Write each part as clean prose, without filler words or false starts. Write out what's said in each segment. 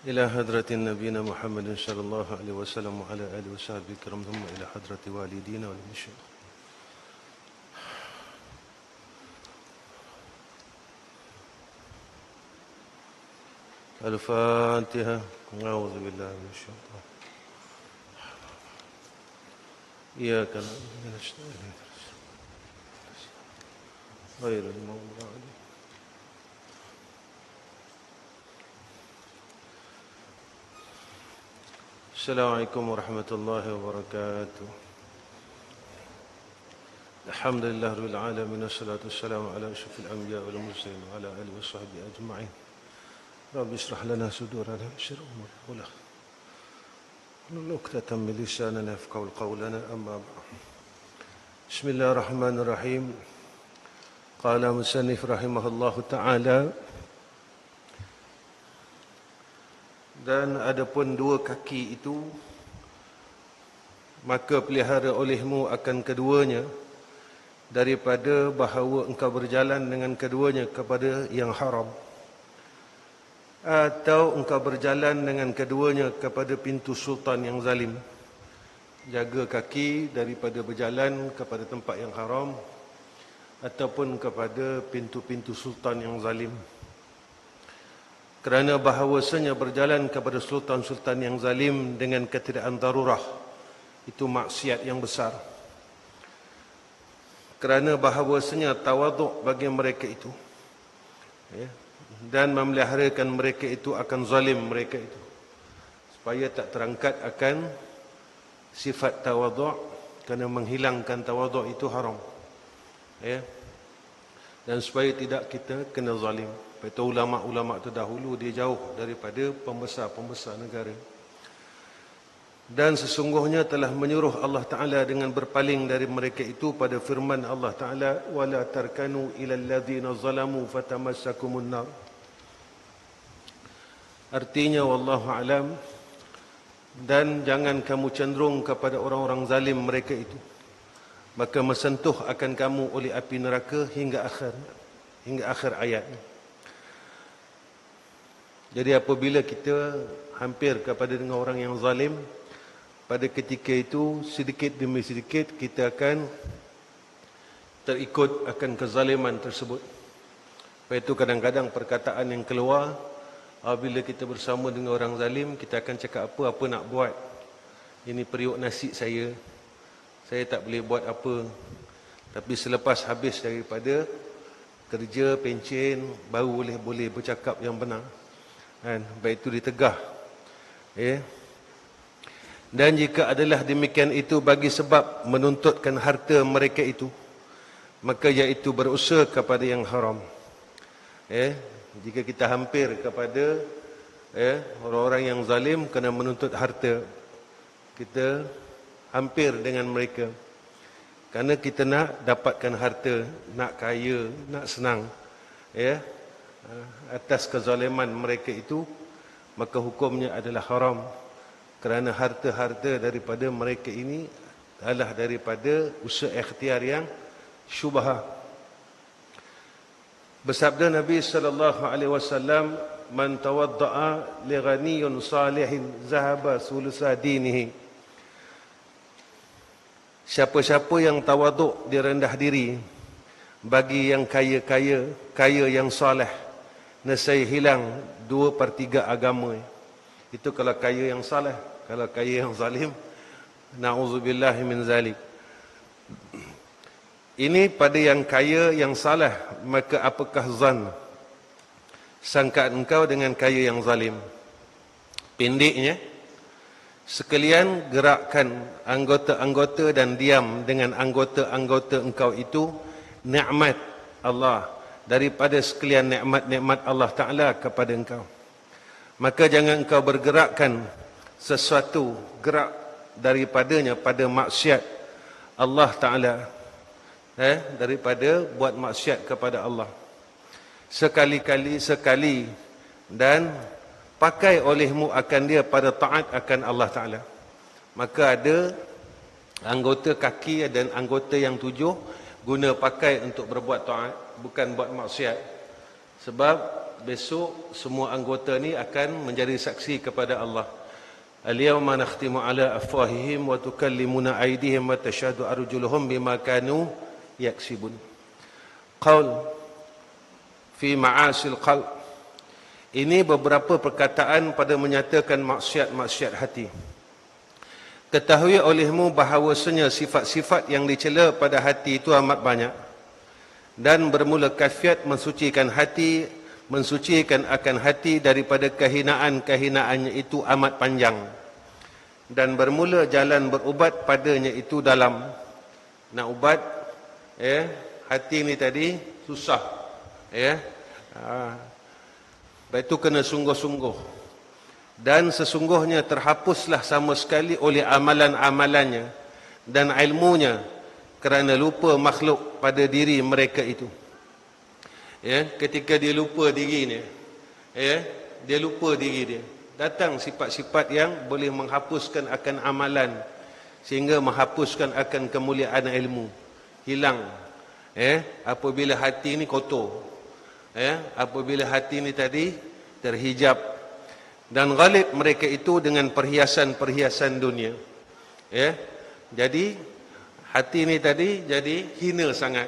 إلى حضرة نبينا محمد صلى الله عليه وسلم وعلى آله وصحبه الكرام ثم إلى حضرة والدينا والمشايخ. الفاتحة. أعوذ بالله من الشيطان. إياك نعبد ونستعين غير المغضوب عليهم. السلام عليكم ورحمة الله وبركاته. الحمد لله رب العالمين والصلاة والسلام على أشرف الأنبياء والمرسلين وعلى آله وصحبه أجمعين. رب اشرح لنا صدورنا ويسر أمورنا واحلل عقدة من لساننا يفقهوا قولنا أما بعد. بسم الله الرحمن الرحيم. قال المصنف رحمه الله تعالى. Dan adapun dua kaki itu, maka pelihara olehmu akan keduanya, daripada bahawa engkau berjalan dengan keduanya kepada yang haram, atau engkau berjalan dengan keduanya kepada pintu sultan yang zalim. Jaga kaki daripada berjalan kepada tempat yang haram ataupun kepada pintu-pintu sultan yang zalim. Kerana bahawasanya berjalan kepada sultan-sultan yang zalim dengan ketidakadaan darurah, itu maksiat yang besar. Kerana bahawasanya tawaduk bagi mereka itu, dan memeliharakan mereka itu akan zalim mereka itu, supaya tak terangkat akan sifat tawaduk, kerana menghilangkan tawaduk itu haram, dan supaya tidak kita kena zalim. Betul, ulama-ulama terdahulu dia jauh daripada pembesar-pembesar negara. Dan sesungguhnya telah menyuruh Allah Ta'ala dengan berpaling dari mereka itu pada firman Allah Ta'ala, وَلَا تَرْكَنُوا إِلَى الَّذِينَ ظَلَمُوا فَتَمَسَّكُمُ النَّارِ. Artinya, wallahu alam, dan jangan kamu cenderung kepada orang-orang zalim mereka itu, maka mensentuh akan kamu oleh api neraka hingga akhir ayat. Jadi apabila kita hampir kepada dengan orang yang zalim, pada ketika itu sedikit demi sedikit kita akan terikut akan kezaliman tersebut. Sebab itu kadang-kadang perkataan yang keluar apabila kita bersama dengan orang zalim, kita akan cakap apa nak buat. Ini periuk nasi saya tak boleh buat apa. Tapi selepas habis daripada kerja pencen, baru boleh bercakap yang benar. Baik itu ditegah. Dan jika adalah demikian itu bagi sebab menuntutkan harta mereka itu, maka iaitu berusaha kepada yang haram. Jika kita hampir kepada orang-orang yang zalim kerana menuntut harta, kita hampir dengan mereka kerana kita nak dapatkan harta, nak kaya, nak senang, atas kezaliman mereka itu, maka hukumnya adalah haram. Kerana harta-harta daripada mereka ini adalah daripada usaha ikhtiar yang syubhah. Bersabda Nabi sallallahu alaihi wasallam, "Man tawadda'a li ghaniyyin salihin zahaba sulusa dinihi." Siapa-siapa yang tawaduk, dia rendah diri bagi yang kaya yang soleh, nescaya hilang 2/3 agama. Itu kalau kaya yang saleh. Kalau kaya yang zalim, na'udzubillahi min zalik. Ini pada yang kaya yang saleh, maka apakah zan, sangkaan engkau dengan kaya yang zalim? Pendeknya, sekalian gerakkan anggota-anggota dan diam dengan anggota-anggota engkau itu nikmat Allah, daripada sekalian nikmat-nikmat Allah Ta'ala kepada engkau. Maka jangan engkau bergerakkan sesuatu gerak daripadanya pada maksiat Allah Ta'ala, daripada buat maksiat kepada Allah. Sekali, dan pakai olehmu akan dia pada taat akan Allah Ta'ala. Maka ada anggota kaki dan anggota yang 7 guna pakai untuk berbuat taat, bukan buat maksiat. Sebab besok semua anggota ni akan menjadi saksi kepada Allah. Al-yawma nakhtimu ala afwahihim wa tukallimuna aydihim wa tashhadu arjuluhum bima kanu yaksibun. Qaul fi ma'asil qalb. Ini beberapa perkataan pada menyatakan maksiat-maksiat hati. Ketahui olehmu bahawasanya sifat-sifat yang dicela pada hati itu amat banyak. Dan bermula kafiat mensucikan hati, mensucikan akan hati daripada kehinaan-kehinaannya itu amat panjang. Dan bermula jalan berubat padanya itu dalam. Nak ubat, hati ni tadi susah. Baik itu kena sungguh-sungguh. Dan sesungguhnya terhapuslah sama sekali oleh amalan-amalannya dan ilmunya, kerana lupa makhluk pada diri mereka itu. Ketika dia lupa diri ni, dia lupa diri dia. Datang sifat-sifat yang boleh menghapuskan akan amalan, sehingga menghapuskan akan kemuliaan ilmu. Hilang. Apabila hati ni kotor. Apabila hati ni tadi terhijab. Dan ghalib mereka itu dengan perhiasan-perhiasan dunia. Jadi hati ini tadi jadi hina sangat.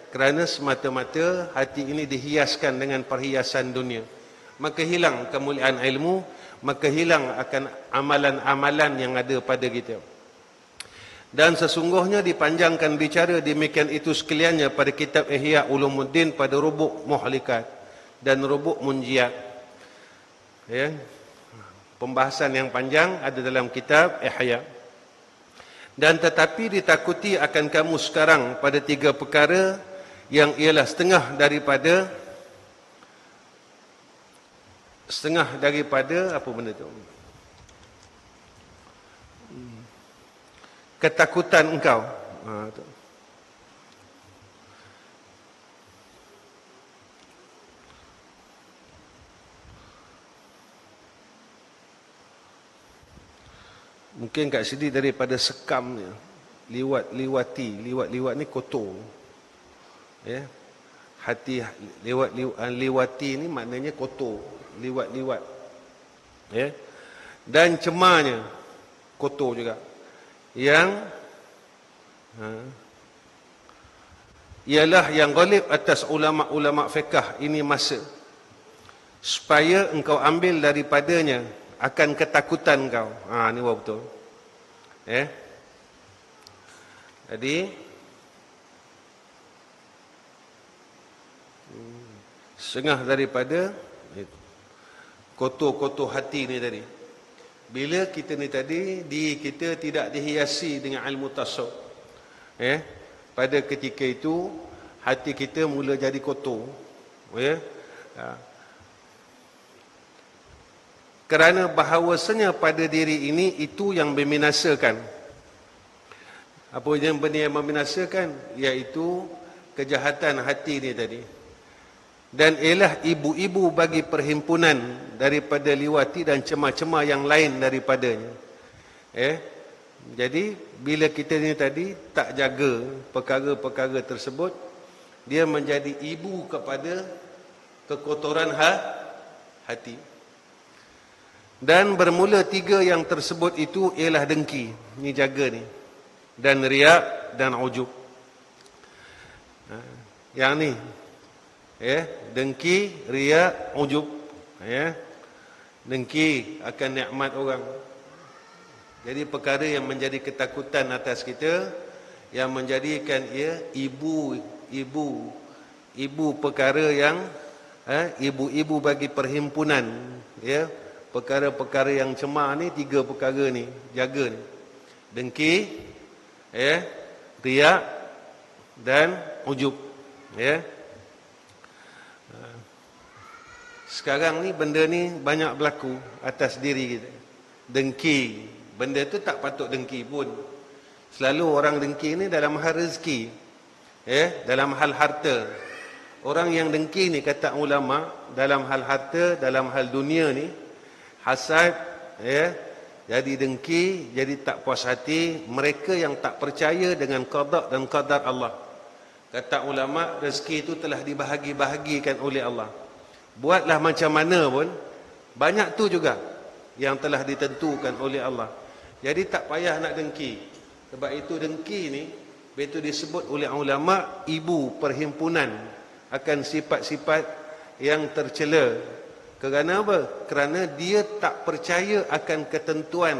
Kerana semata-mata hati ini dihiaskan dengan perhiasan dunia. Maka hilang kemuliaan ilmu, maka hilang akan amalan-amalan yang ada pada kita. Dan sesungguhnya dipanjangkan bicara demikian itu sekaliannya pada kitab Ihya Ulumuddin pada rubuk muhlikat dan rubuk munjiat. Pembahasan yang panjang ada dalam kitab Ihya. Dan tetapi ditakuti akan kamu sekarang pada 3 perkara yang ialah setengah daripada apa benda tu? Ketakutan engkau. Mungkin kat sini daripada sekamnya. Liwat ni kotor. Hati liwati ni maknanya kotor. Liwat. Dan cemarnya kotor juga. Yang ialah yang ghalib atas ulama-ulama fiqh ini masa, supaya engkau ambil daripadanya akan ketakutan kau. Ni betul. Jadi setengah daripada kotor-kotor hati ni tadi. Bila kita ni tadi, kita tidak dihiasi dengan ilmu tasawuf. Pada ketika itu, hati kita mula jadi kotor. Kerana bahawasanya pada diri ini itu yang membinasakan. Apa yang benda yang membinasakan? Iaitu kejahatan hati ni tadi. Dan ialah ibu-ibu bagi perhimpunan daripada liwati dan cemar-cemar yang lain daripadanya. Jadi bila kita ni tadi tak jaga perkara-perkara tersebut, dia menjadi ibu kepada kekotoran hati. Dan bermula 3 yang tersebut itu ialah dengki, ni jaga ni, dan riak dan ujub. Yang ni, dengki, riak, ujub. Dengki akan nikmat orang. Jadi perkara yang menjadi ketakutan atas kita, yang menjadikan ia ibu perkara yang ibu-ibu bagi perhimpunan, perkara-perkara yang cemar ni, 3 perkara ni jaga ni. Dengki, riak dan ujub. Sekarang ni benda ni banyak berlaku atas diri kita. Dengki, benda tu tak patut dengki pun. Selalu orang dengki ni dalam hal rezeki, dalam hal harta. Orang yang dengki ni, kata ulama, dalam hal harta, dalam hal dunia ni, hasad, jadi dengki, jadi tak puas hati. Mereka yang tak percaya dengan qada dan qadar Allah. Kata ulama, rezeki itu telah dibahagi-bahagikan oleh Allah. Buatlah macam mana pun, banyak tu juga yang telah ditentukan oleh Allah. Jadi tak payah nak dengki. Sebab itu dengki ni, itu disebut oleh ulama ibu perhimpunan akan sifat-sifat yang tercela. Kerana apa? Kerana dia tak percaya akan ketentuan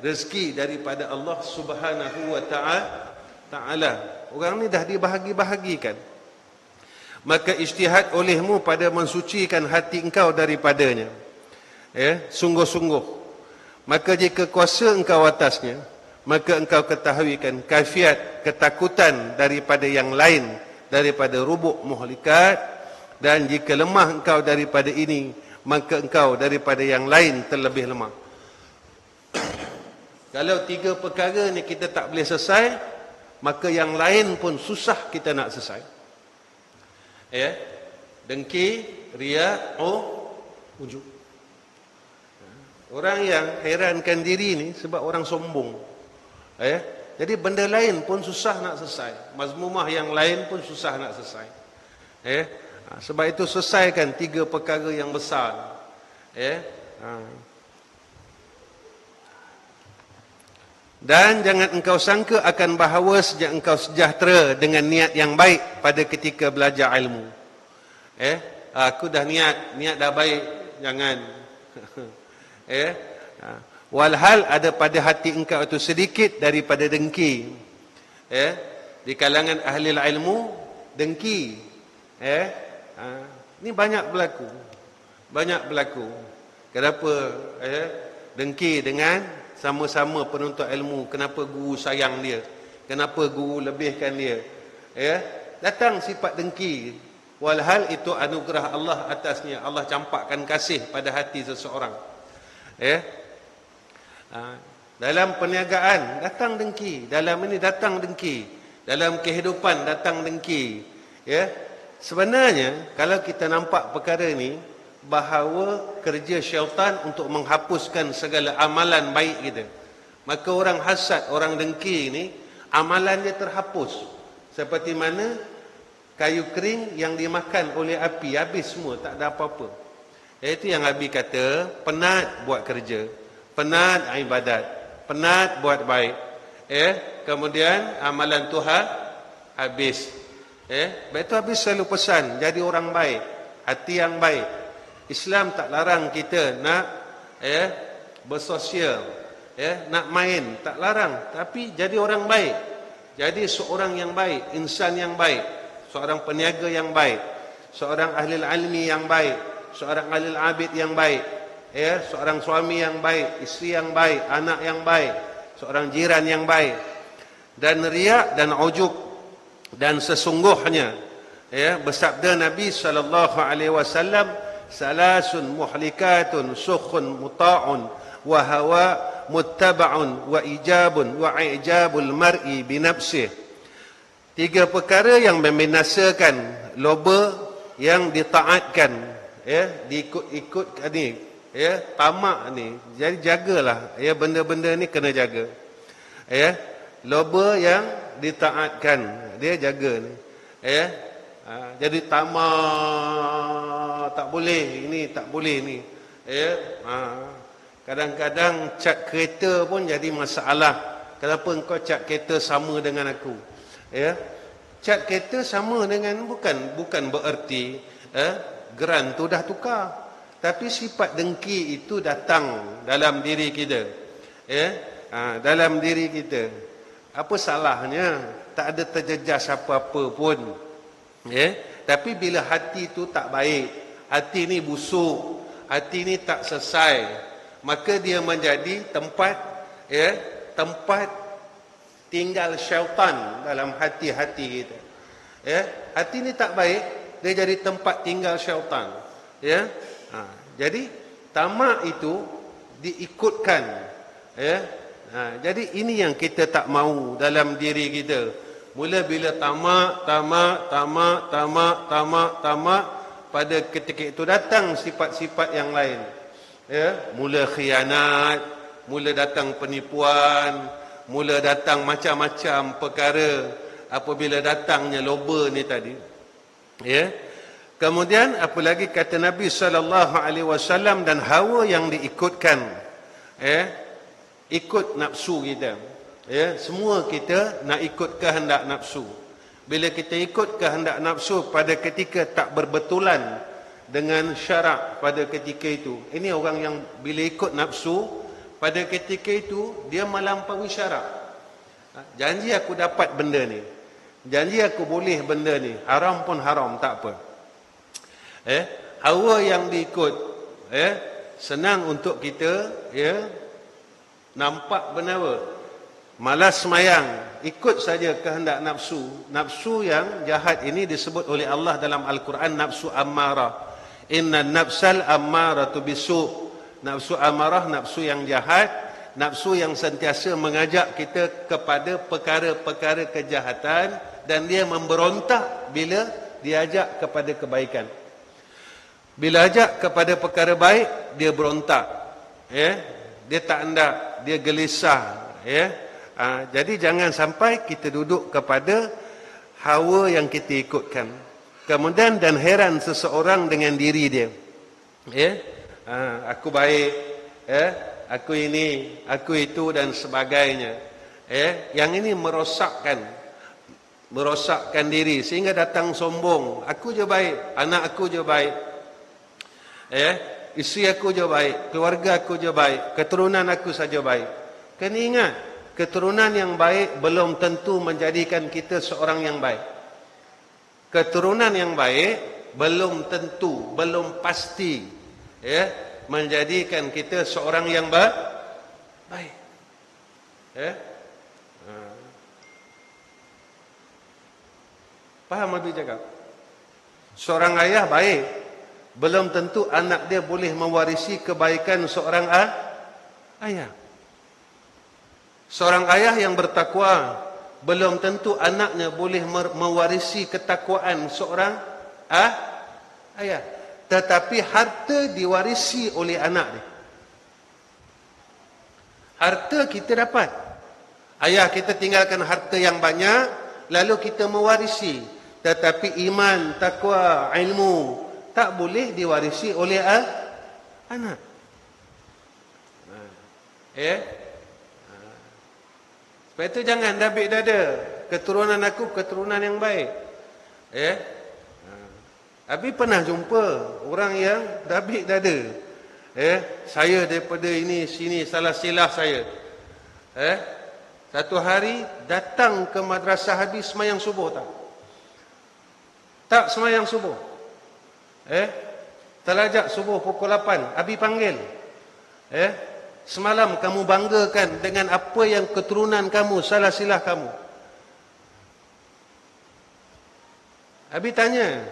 rezeki daripada Allah Subhanahu wa Ta'ala. Orang ni dah dibahagi-bahagikan. Maka ijtihad olehmu pada mensucikan hati engkau daripadanya. Sungguh-sungguh. Maka jika kuasa engkau atasnya, maka engkau ketahuikan kaifiat ketakutan daripada yang lain, daripada rubuk muhlikat. Dan jika lemah engkau daripada ini, maka engkau daripada yang lain terlebih lemah. Kalau 3 perkara ni kita tak boleh selesai, maka yang lain pun susah kita nak selesai. Dengki, riya, ujub. Orang yang herankan diri ni sebab orang sombong. Jadi benda lain pun susah nak selesai. Mazmumah yang lain pun susah nak selesai. Sebab itu selesaikan 3 perkara yang besar. Dan jangan engkau sangka akan bahawa sejak engkau sejahtera dengan niat yang baik pada ketika belajar ilmu. Aku dah niat dah baik, jangan. Walhal ada pada hati engkau itu sedikit daripada dengki. Di kalangan ahli ilmu, dengki. Ini banyak berlaku. Banyak berlaku. Kenapa? Dengki dengan sama-sama penuntut ilmu. Kenapa guru sayang dia? Kenapa guru lebihkan dia? Datang sifat dengki. Walhal itu anugerah Allah atasnya. Allah campakkan kasih pada hati seseorang. Dalam perniagaan datang dengki. Dalam ini datang dengki. Dalam kehidupan datang dengki. Sebenarnya kalau kita nampak perkara ni, bahawa kerja syaitan untuk menghapuskan segala amalan baik kita. Maka orang hasad, orang dengki ni, amalan dia terhapus. Seperti mana kayu kering yang dimakan oleh api, habis semua, tak ada apa-apa. Itu yang Nabi kata, penat buat kerja, penat ibadat, penat buat baik. Kemudian amalan Tuhan habis. Sebab itu habis selalu pesan, jadi orang baik, hati yang baik. Islam tak larang kita nak bersosial, nak main, tak larang. Tapi jadi orang baik, jadi seorang yang baik, insan yang baik, seorang peniaga yang baik, seorang ahli ilmi yang baik, seorang ahli abid yang baik, seorang suami yang baik, isteri yang baik, anak yang baik, seorang jiran yang baik. Dan riak dan ujub, dan sesungguhnya bersabda Nabi SAW, salasun muhlikatun sukhun muta'un wa hawa muttaba'un wa ijabun wa ijabul mar'i binafsih. 3 perkara yang membinasakan loba yang ditaatkan, diikut-ikut ni, tamak ni. Jadi jagalah, benda-benda ni kena jaga. Loba yang ditaatkan, dia jaga ni. Jadi tamak, tak boleh ini, tak boleh ni. Kadang-kadang cat kereta pun jadi masalah. Kenapa engkau cat kereta sama dengan aku? Cat kereta sama dengan, bukan bererti geran tu dah tukar. Tapi sifat dengki itu datang dalam diri kita. Dalam diri kita. Apa salahnya? Tak ada terjejas apa-apa pun. Tapi bila hati tu tak baik, hati ni busuk, hati ni tak selesai, maka dia menjadi tempat tempat tinggal syaitan dalam hati-hati kita. Hati ni tak baik, dia jadi tempat tinggal syaitan. Jadi tamak itu diikutkan. Jadi ini yang kita tak mahu dalam diri kita. Mula bila tamak, pada ketika itu datang sifat-sifat yang lain. Mula khianat, mula datang penipuan, mula datang macam-macam perkara apabila datangnya loba ni tadi. Ya. Kemudian apa lagi kata Nabi SAW, dan hawa yang diikutkan, ikut nafsu kita. Ya, semua kita nak ikut kehendak nafsu. Bila kita ikut kehendak nafsu pada ketika tak berbetulan dengan syarak pada ketika itu, ini orang yang bila ikut nafsu pada ketika itu dia melampaui syarak. Janji aku dapat benda ni, janji aku boleh benda ni, haram pun haram, tak apa. Hawa yang diikut, senang untuk kita nampak benar. Malas semayang, ikut saja kehendak nafsu. Nafsu yang jahat ini disebut oleh Allah dalam Al-Quran nafsu ammarah. Inna nafsal ammaratu bisu'. Nafsu amarah, nafsu yang jahat, nafsu yang sentiasa mengajak kita kepada perkara-perkara kejahatan, dan dia memberontak bila diajak kepada kebaikan. Bila ajak kepada perkara baik, dia berontak. Dia tak hendak, dia gelisah. Jadi jangan sampai kita duduk kepada hawa yang kita ikutkan. Kemudian dan heran seseorang dengan diri dia. Aku baik, aku ini, aku itu dan sebagainya. Yang ini merosakkan diri sehingga datang sombong. Aku je baik, anak aku je baik. Isteri aku je baik, keluarga aku je baik, keturunan aku saja baik. Kena ingat, keturunan yang baik belum tentu menjadikan kita seorang yang baik. Keturunan yang baik belum tentu, belum pasti menjadikan kita seorang yang baik. Faham Nabi cakap? Seorang ayah baik, belum tentu anak dia boleh mewarisi kebaikan seorang ayah. Seorang ayah yang bertakwa, belum tentu anaknya boleh mewarisi ketakwaan seorang ayah. Tetapi harta diwarisi oleh anak dia. Harta kita dapat. Ayah kita tinggalkan harta yang banyak, lalu kita mewarisi. Tetapi iman, takwa, ilmu tak boleh diwarisi oleh anak. Sebab itu jangan dabik dada, keturunan aku keturunan yang baik. Abi pernah jumpa orang yang dabik dada. Saya daripada ini sini salah silap saya. Satu hari datang ke madrasah habis semayang subuh tak? Tak semayang subuh. Terlajak subuh pukul 8, Abi panggil. Semalam kamu banggakan dengan apa yang keturunan kamu, salah silah kamu. Abi tanya,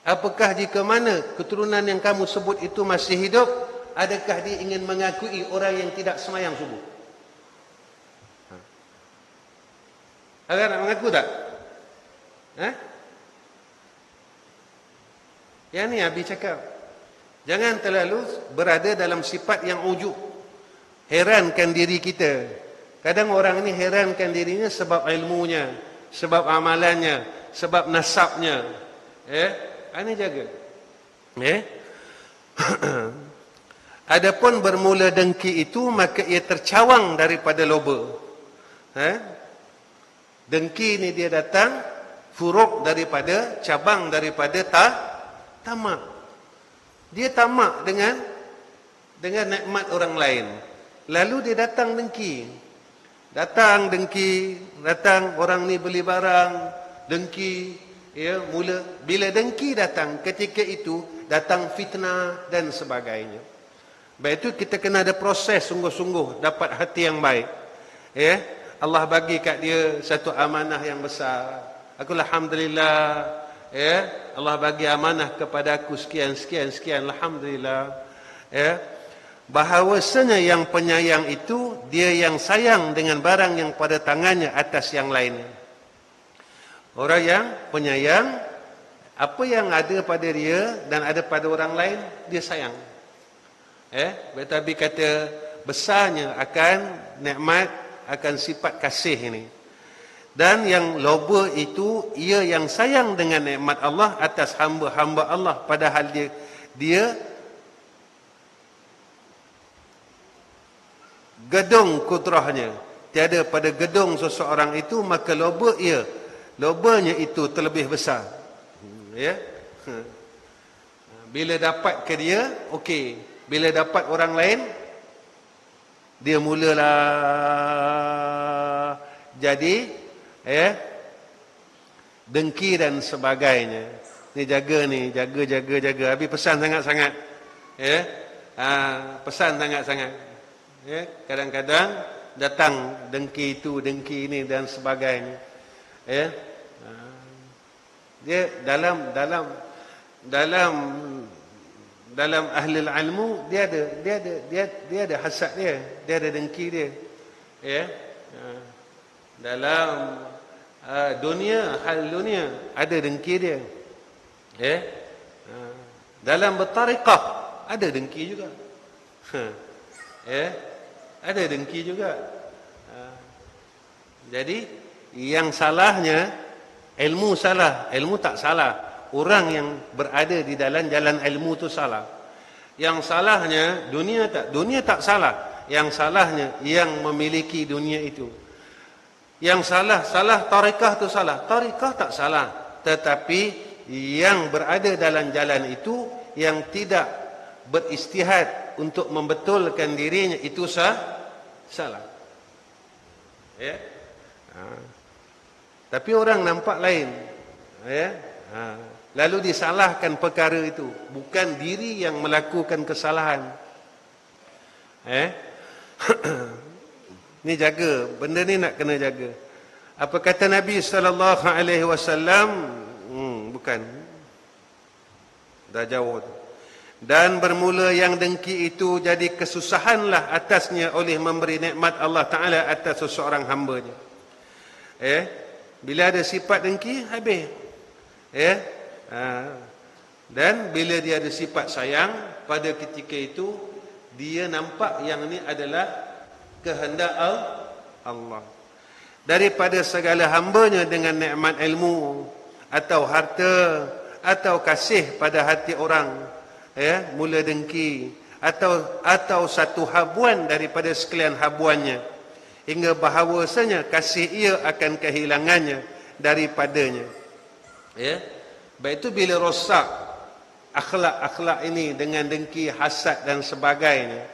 apakah jika mana keturunan yang kamu sebut itu masih hidup, adakah dia ingin mengakui orang yang tidak semayang subuh? Agak nak mengaku tak? Yang ni Abi cakap, jangan terlalu berada dalam sifat yang ujub, herankan diri kita. Kadang orang ini herankan dirinya sebab ilmunya, sebab amalannya, sebab nasabnya. Ini jaga. Adapun bermula dengki itu, maka ia tercawang daripada loba. Dengki ni dia datang furuk daripada, cabang daripada tamak. Dia tamak dengan nikmat orang lain. Lalu dia datang dengki. Datang orang ni beli barang, dengki, mula. Bila dengki datang, ketika itu datang fitnah dan sebagainya. Sebab itu kita kena ada proses sungguh-sungguh dapat hati yang baik. Allah bagi kat dia satu amanah yang besar. Aku alhamdulillah, Allah bagi amanah kepada aku sekian, alhamdulillah. Bahawasanya yang penyayang itu, dia yang sayang dengan barang yang pada tangannya atas yang lainnya. Orang yang penyayang, apa yang ada pada dia dan ada pada orang lain, dia sayang. Tetapi kata besarnya akan nikmat, akan sifat kasih ini. Dan yang loba itu ia yang sayang dengan nikmat Allah atas hamba-hamba Allah, padahal dia gedung kudrahnya tiada pada gedung seseorang itu, maka lobanya itu terlebih besar. Ya. Bila dapat ke dia, okey. Bila dapat orang lain, dia mulalah jadi dengki dan sebagainya. Ni jaga, habis pesan sangat-sangat. Pesan sangat-sangat. Kadang-kadang datang dengki itu, dengki ini dan sebagainya. Dia dalam ahli ilmu dia ada hasad dia ada dengki dia. Dalam hal dunia ada dengki dia. Dalam bertariqah ada dengki juga. Ada dengki juga. Jadi yang salahnya ilmu salah, ilmu tak salah. Orang yang berada di dalam jalan ilmu tu salah. Yang salahnya dunia tak salah. Yang salahnya yang memiliki dunia itu. Yang salah tarikah tu salah. Tarikah tak salah, tetapi yang berada dalam jalan itu yang tidak beristihad untuk membetulkan dirinya itu salah. Tapi orang nampak lain. Lalu disalahkan perkara itu, bukan diri yang melakukan kesalahan. Ni jaga, benda ni nak kena jaga. Apa kata Nabi sallallahu alaihi wasallam? Bukan. Dah jauh. Dan bermula yang dengki itu jadi kesusahanlah atasnya oleh memberi nikmat Allah Taala atas seseorang hamba-Nya. Bila ada sifat dengki, habis. Dan bila dia ada sifat sayang, pada ketika itu dia nampak yang ini adalah kehendak Allah. Daripada segala hamba-Nya dengan nikmat ilmu atau harta atau kasih pada hati orang, mula dengki atau satu habuan daripada sekalian habuannya, hingga bahawasanya kasih ia akan kehilangannya daripadanya. Baik itu bila rosak akhlak-akhlak ini dengan dengki, hasad dan sebagainya.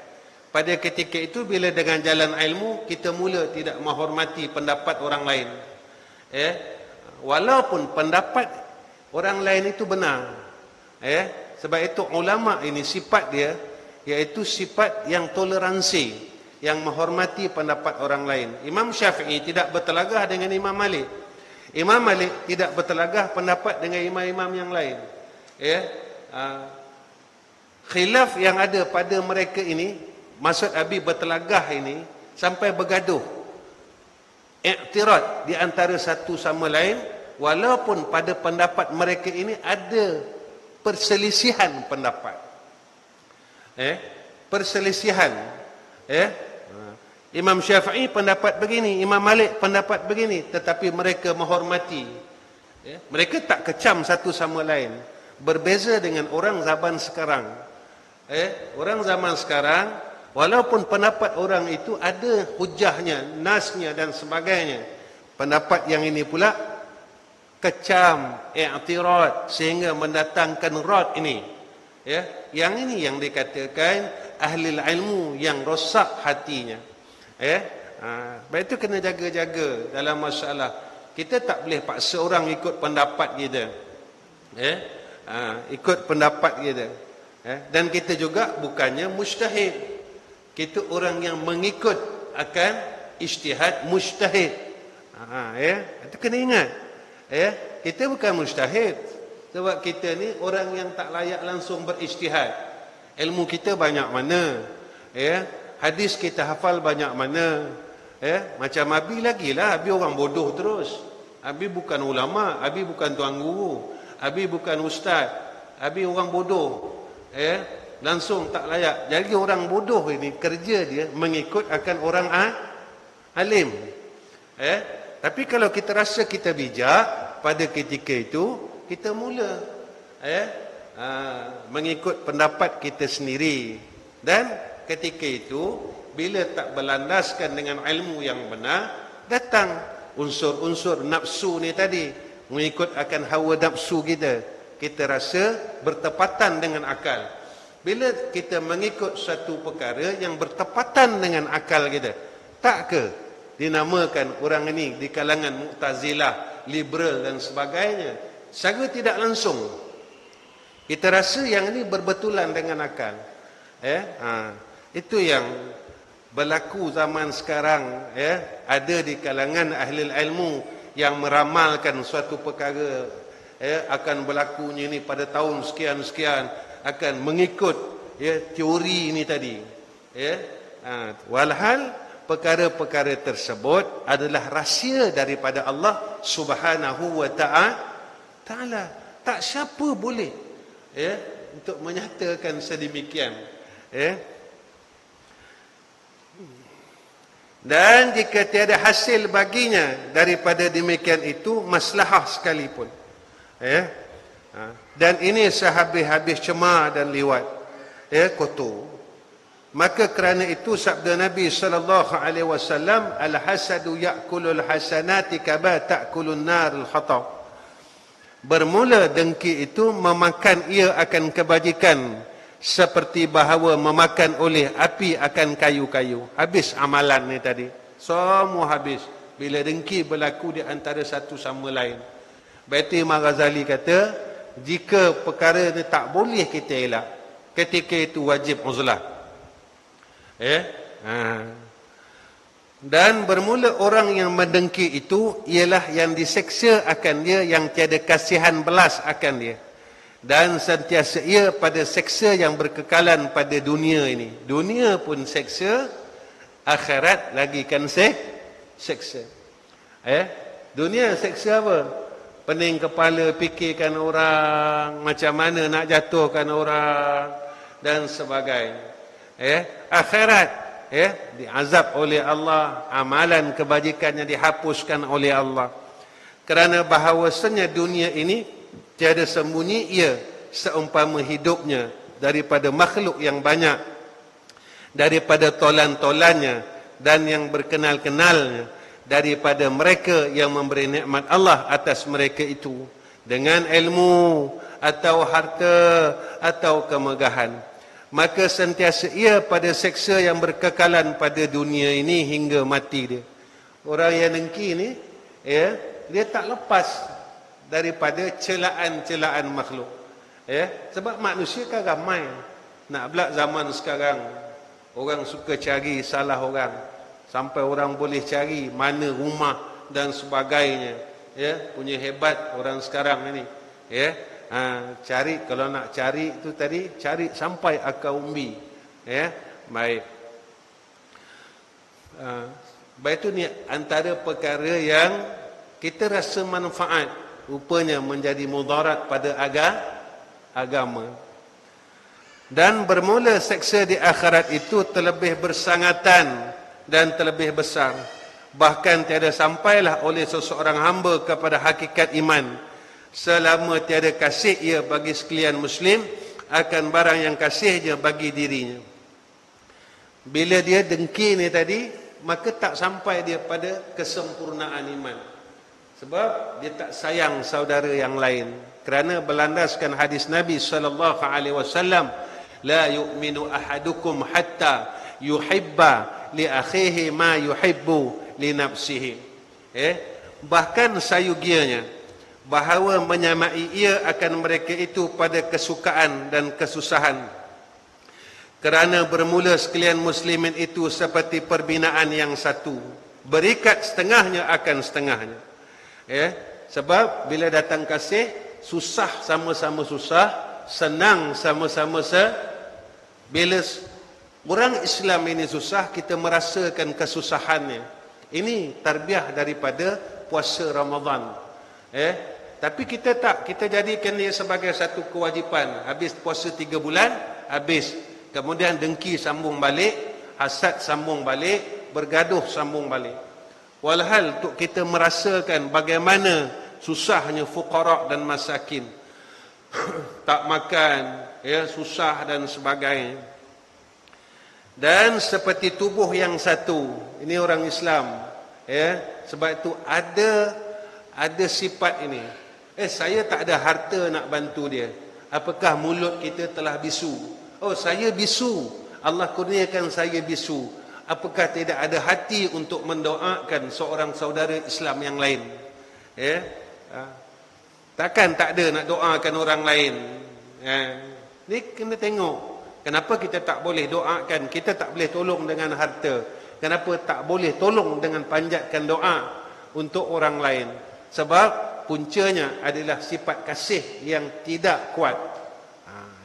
Pada ketika itu bila dengan jalan ilmu kita mula tidak menghormati pendapat orang lain. Walaupun pendapat orang lain itu benar. Sebab itu ulama ini sifat dia iaitu sifat yang toleransi, yang menghormati pendapat orang lain. Imam Syafi'i tidak bertelagah dengan Imam Malik. Imam Malik tidak bertelagah pendapat dengan imam-imam yang lain. Khilaf yang ada pada mereka ini, maksud Abi bertelagah ini, sampai bergaduh, i'tirad di antara satu sama lain, walaupun pada pendapat mereka ini ada perselisihan pendapat. Perselisihan. Imam Syafi'i pendapat begini, Imam Malik pendapat begini, tetapi mereka menghormati. Mereka tak kecam satu sama lain. Berbeza dengan orang zaman sekarang. Orang zaman sekarang, walaupun pendapat orang itu ada hujahnya, nasnya dan sebagainya, pendapat yang ini pula kecam, i'tirad, sehingga mendatangkan rad ini. Yang ini yang dikatakan ahli ilmu yang rosak hatinya. Baik itu kena jaga-jaga dalam masalah. Kita tak boleh paksa orang ikut pendapat kita. Ikut pendapat kita. Dan kita juga bukannya mujtahid. Kita orang yang mengikut akan ijtihad mujtahid. Itu kena ingat. Kita bukan mujtahid. Sebab kita ni orang yang tak layak langsung berijtihad. Ilmu kita banyak mana? Hadis kita hafal banyak mana? Macam Abi lagi lah. Abi orang bodoh terus. Abi bukan ulama. Abi bukan tuan guru. Abi bukan ustaz. Abi orang bodoh. Langsung tak layak. Jadi orang bodoh ini kerja dia mengikut akan orang alim. Tapi kalau kita rasa kita bijak pada ketika itu, kita mula mengikut pendapat kita sendiri. Dan ketika itu, bila tak berlandaskan dengan ilmu yang benar, datang unsur-unsur nafsu ni tadi, mengikut akan hawa nafsu kita. Kita rasa bertepatan dengan akal. Bila kita mengikut satu perkara yang bertepatan dengan akal kita, tak ke dinamakan orang ini di kalangan Mu'tazilah, liberal dan sebagainya? Secara tidak langsung kita rasa yang ini berbetulan dengan akal. Itu yang berlaku zaman sekarang. Ada di kalangan ahli ilmu yang meramalkan suatu perkara akan berlakunya ini pada tahun sekian-sekian, akan mengikut teori ini tadi. Walhal perkara-perkara tersebut adalah rahsia daripada Allah Subhanahu wa Ta'ala. Tak siapa boleh untuk menyatakan sedemikian. Dan jika tiada hasil baginya daripada demikian itu, maslahah sekalipun. Dan ini sehabis-habis cemar dan liwat, kotor. Maka kerana itu sabda Nabi sallallahu alaihi wasallam, al-hasadu ya'kulul hasanati kama ta'kulun narul khatab. Bermula dengki itu memakan ia akan kebajikan seperti bahawa memakan oleh api akan kayu-kayu. Habis amalan ni tadi, semua habis bila dengki berlaku di antara satu sama lain. Berarti Imam Ghazali kata, jika perkara ni tak boleh kita elak, ketika itu wajib uzlah. Dan bermula orang yang mendengki itu ialah yang diseksa akan dia, yang tiada kasihan belas akan dia, dan sentiasa ia pada seksa yang berkekalan pada dunia ini. Dunia pun seksa, akhirat lagi kan seksa. Dunia seksa apa? Pening kepala fikirkan orang, macam mana nak jatuhkan orang dan sebagainya. Akhirat diazab oleh Allah, amalan kebajikannya dihapuskan oleh Allah. Kerana bahawasanya dunia ini tiada sembunyi ia seumpama hidupnya daripada makhluk yang banyak, daripada tolan-tolannya dan yang berkenal-kenalnya, daripada mereka yang memberi nikmat Allah atas mereka itu dengan ilmu atau harta atau kemegahan. Maka sentiasa ia pada seksa yang berkekalan pada dunia ini hingga mati dia. Orang yang dengki ni, dia tak lepas daripada celaan-celaan makhluk. Sebab manusia kan ramai. Nak pula zaman sekarang, orang suka cari salah orang. Sampai orang boleh cari mana rumah dan sebagainya. Punya hebat orang sekarang ini. Cari, kalau nak cari itu tadi, cari sampai akar umbi. Baik. Baik, itu ni antara perkara yang kita rasa manfaat, rupanya menjadi mudarat pada agama. Dan bermula seksa di akhirat itu terlebih bersangatan dan terlebih besar. Bahkan tiada sampailah oleh seseorang hamba kepada hakikat iman selama tiada kasih ia bagi sekalian muslim akan barang yang kasihnya bagi dirinya. Bila dia dengki ni tadi, maka tak sampai dia pada kesempurnaan iman. Sebab dia tak sayang saudara yang lain. Kerana berlandaskan hadis Nabi SAW, la yu'minu ahadukum hatta yuhibba li akhihi ma yuhibbu li nafsihi. Bahkan sayugianya, bahawa menyamai ia akan mereka itu pada kesukaan dan kesusahan. Kerana bermula sekalian muslimin itu seperti perbinaan yang satu, berikat setengahnya akan setengahnya. Sebab bila datang kasih, susah sama-sama susah, senang sama-sama bila orang Islam ini susah, kita merasakan kesusahannya. Ini tarbiyah daripada puasa Ramadan. Tapi kita tak, kita jadikan dia sebagai satu kewajipan. Habis puasa 3 bulan, habis. Kemudian dengki sambung balik, hasad sambung balik, bergaduh sambung balik. Walhal untuk kita merasakan bagaimana susahnya fuqara dan masakin. Tak makan, ya, susah dan sebagainya. Dan seperti tubuh yang satu, ini orang Islam, ya, sebab itu ada sifat ini. Saya tak ada harta nak bantu dia. Apakah mulut kita telah bisu? Oh, saya bisu. Allah kurniakan saya bisu. Apakah tidak ada hati untuk mendoakan seorang saudara Islam yang lain? Ya, takkan tak ada nak doakan orang lain. Ni kena tengok. Kenapa kita tak boleh doakan? Kita tak boleh tolong dengan harta. Kenapa tak boleh tolong dengan panjatkan doa untuk orang lain? Sebab puncanya adalah sifat kasih yang tidak kuat.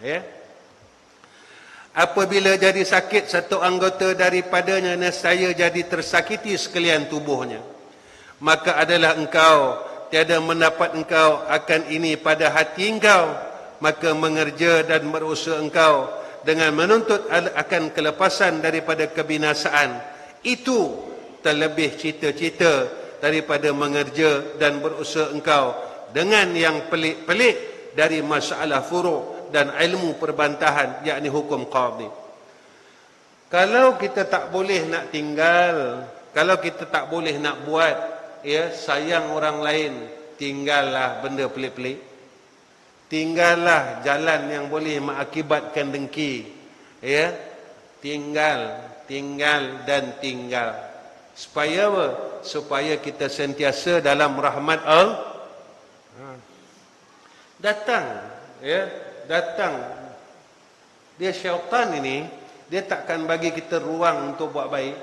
Ya. Apabila jadi sakit satu anggota daripadanya, nescaya jadi tersakiti sekalian tubuhnya. Maka adalah engkau tiada mendapat engkau akan ini pada hati engkau, maka mengerja dan berusaha engkau dengan menuntut akan kelepasan daripada kebinasaan. Itu terlebih cita-cita daripada mengerja dan berusaha engkau dengan yang pelik-pelik dari masalah furu' dan ilmu perbantahan, yakni hukum qadhi. Kalau kita tak boleh nak tinggal, kalau kita tak boleh nak buat, ya, sayang orang lain, tinggallah benda pelik-pelik. Tinggallah jalan yang boleh mengakibatkan dengki. Ya, tinggal dan tinggal. Supaya apa? Supaya kita sentiasa dalam rahmat Allah. Datang, ya, datang. Dia syaitan ini, dia takkan bagi kita ruang untuk buat baik.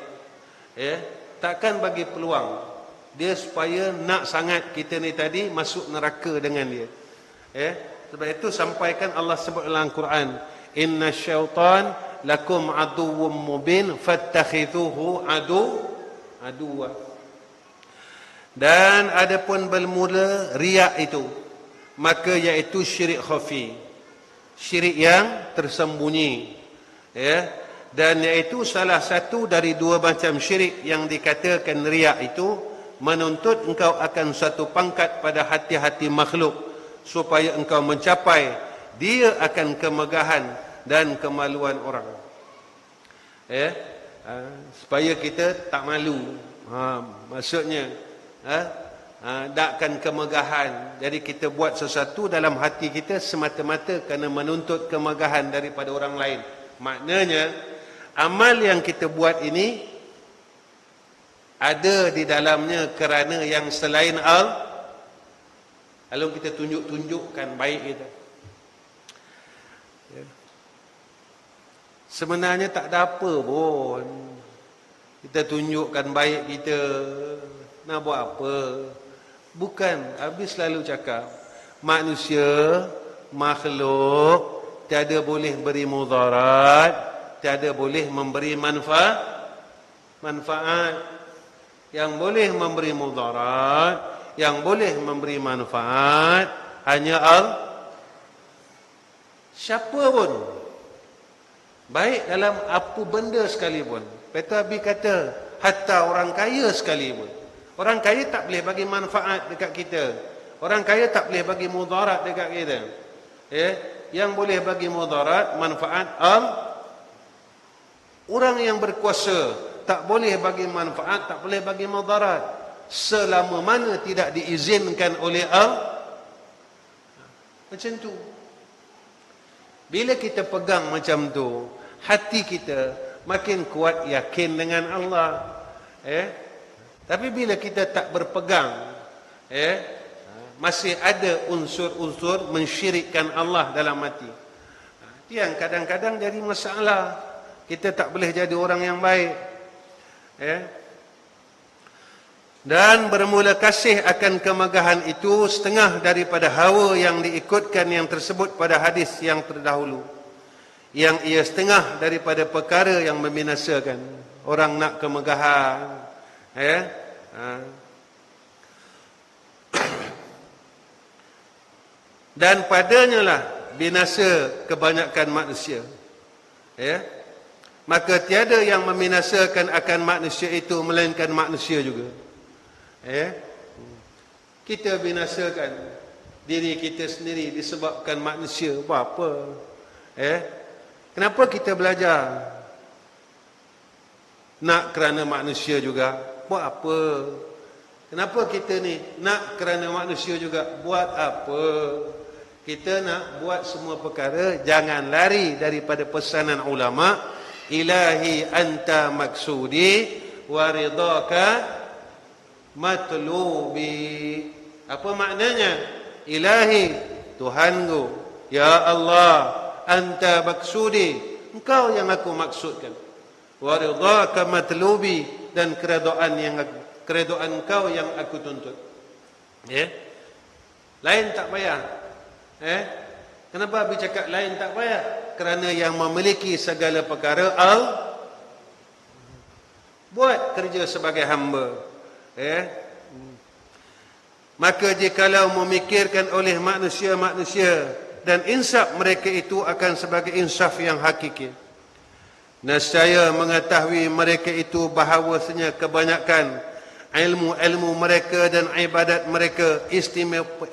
Ya, takkan bagi peluang. Dia supaya nak sangat kita ni tadi masuk neraka dengan dia. Ya, sebab itu sampaikan Allah sebut dalam Quran, inna syaitan lakum aduwwum mubin fattakhidhuhu aduwa. Dan adapun bermula riak itu, maka iaitu syirik khafi, syirik yang tersembunyi, ya, dan iaitu salah satu dari dua macam syirik yang dikatakan riak itu, menuntut engkau akan satu pangkat pada hati-hati makhluk supaya engkau mencapai dia akan kemegahan dan kemaluan orang. Ya, supaya kita tak malu. Maksudnya takkan kemegahan. Jadi kita buat sesuatu dalam hati kita semata-mata kerana menuntut kemegahan daripada orang lain. Maknanya amal yang kita buat ini ada di dalamnya kerana yang selain Allah. Lalu kita tunjukkan baik kita. Ya. Sebenarnya tak ada apa pun. Kita tunjukkan baik kita. Nak buat apa? Bukan. Habis selalu cakap, manusia, makhluk, tiada boleh beri mudarat, tiada boleh memberi manfaat. Yang boleh memberi mudarat, yang boleh memberi manfaat hanya Allah. Siapa pun, baik dalam apa benda sekalipun. Nabi kata, hatta orang kaya sekalipun. Orang kaya tak boleh bagi manfaat dekat kita. Orang kaya tak boleh bagi mudarat dekat kita. Yang boleh bagi mudarat, manfaat Allah. Orang yang berkuasa tak boleh bagi manfaat, tak boleh bagi mudarat, selama mana tidak diizinkan oleh Allah. Macam tu. Bila kita pegang macam tu, hati kita makin kuat yakin dengan Allah. Tapi bila kita tak berpegang, masih ada unsur-unsur mensyirikkan Allah dalam hati. Itu yang kadang-kadang jadi masalah. Kita tak boleh jadi orang yang baik. Dan bermula kasih akan kemegahan itu setengah daripada hawa yang diikutkan yang tersebut pada hadis yang terdahulu, yang ia setengah daripada perkara yang membinasakan. Orang nak kemegahan, dan padanya lah binasa kebanyakan manusia. Maka tiada yang membinasakan akan manusia itu melainkan manusia juga. Kita binasakan diri kita sendiri disebabkan manusia. Buat apa? Kenapa kita belajar? Nak kerana manusia juga. Buat apa? Kenapa kita ni nak kerana manusia juga? Buat apa? Kita nak buat semua perkara, jangan lari daripada pesanan ulama. Ilahi anta maksudi wa ridaka matlubi. Apa maknanya? Ilahi, Tuhanku, ya Allah, anta maksudi, engkau yang aku maksudkan. Wa ridaka matlubi, dan keredaan engkau yang aku tuntut. Lain tak payah. Kenapa Abi cakap lain tak payah? Kerana yang memiliki segala perkara buat kerja sebagai hamba. Maka jikalau memikirkan oleh manusia-manusia dan insaf mereka itu akan sebagai insaf yang hakiki, nescaya mengetahui mereka itu bahawasanya kebanyakan ilmu-ilmu mereka dan ibadat mereka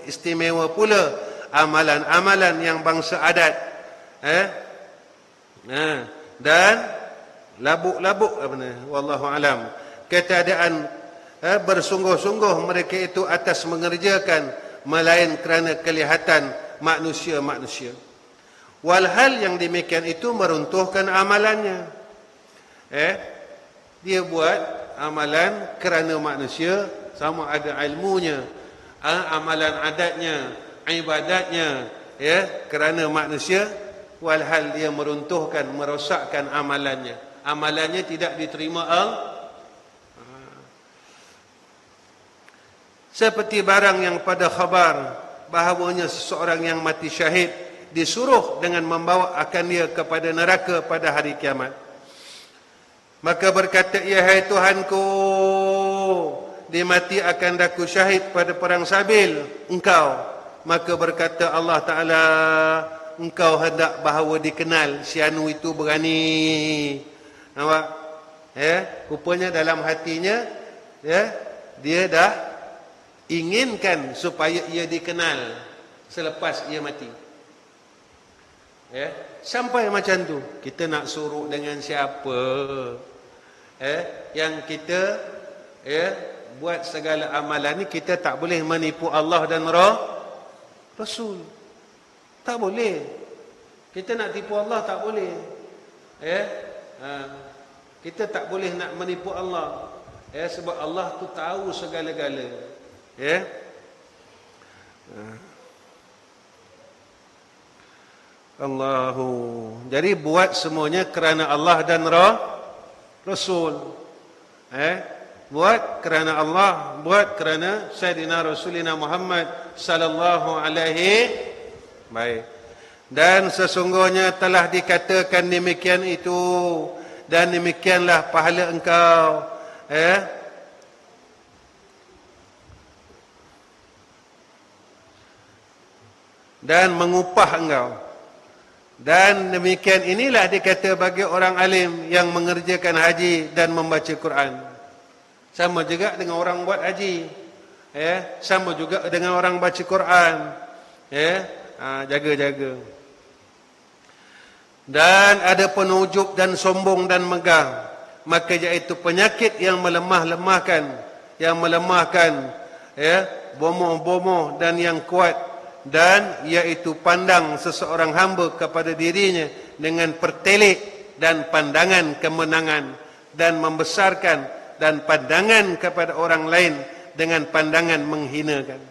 istimewa pula amalan-amalan yang bangsa adat, dan labuk-labuk wallahu alam, keadaan bersungguh-sungguh mereka itu atas mengerjakan, melain kerana kelihatan manusia-manusia. Walhal yang demikian itu meruntuhkan amalannya. Dia buat amalan kerana manusia, sama ada ilmunya, amalan adatnya, ibadatnya, kerana manusia. Walhal dia meruntuhkan, merosakkan amalannya. Amalannya tidak diterima seperti barang yang pada khabar bahawanya seseorang yang mati syahid disuruh dengan membawa akan dia kepada neraka pada hari kiamat. Maka berkata ia, hai Tuhanku, dia mati akan daku syahid pada perang Sabil, engkau. Maka berkata Allah Ta'ala, engkau hendak bahawa dikenal si anu itu berani. Nampak? Rupanya dalam hatinya, dia dah inginkan supaya ia dikenal selepas ia mati. Sampai macam tu. Kita nak suruh dengan siapa? Yang kita buat segala amalan ni, kita tak boleh menipu Allah dan Rasul. Tak boleh. Kita nak tipu Allah tak boleh. Kita tak boleh nak menipu Allah. Sebab Allah tu tahu segala-gala. Allahu. Jadi buat semuanya kerana Allah dan Rasul. Buat kerana Allah, buat kerana Sayyidina Rasulina Muhammad sallallahu alaihi. Baik. Dan sesungguhnya telah dikatakan demikian itu, dan demikianlah pahala engkau. Dan mengupah engkau. Dan demikian inilah dikata bagi orang alim yang mengerjakan haji dan membaca Quran. Sama juga dengan orang buat haji. Sama juga dengan orang baca Quran. Jaga-jaga. Dan ada penujub dan sombong dan megah, maka iaitu penyakit yang melemahkan, bomoh-bomoh dan yang kuat, dan iaitu pandang seseorang hamba kepada dirinya dengan pertelik dan pandangan kemenangan, dan membesarkan dan pandangan kepada orang lain dengan pandangan menghinakan.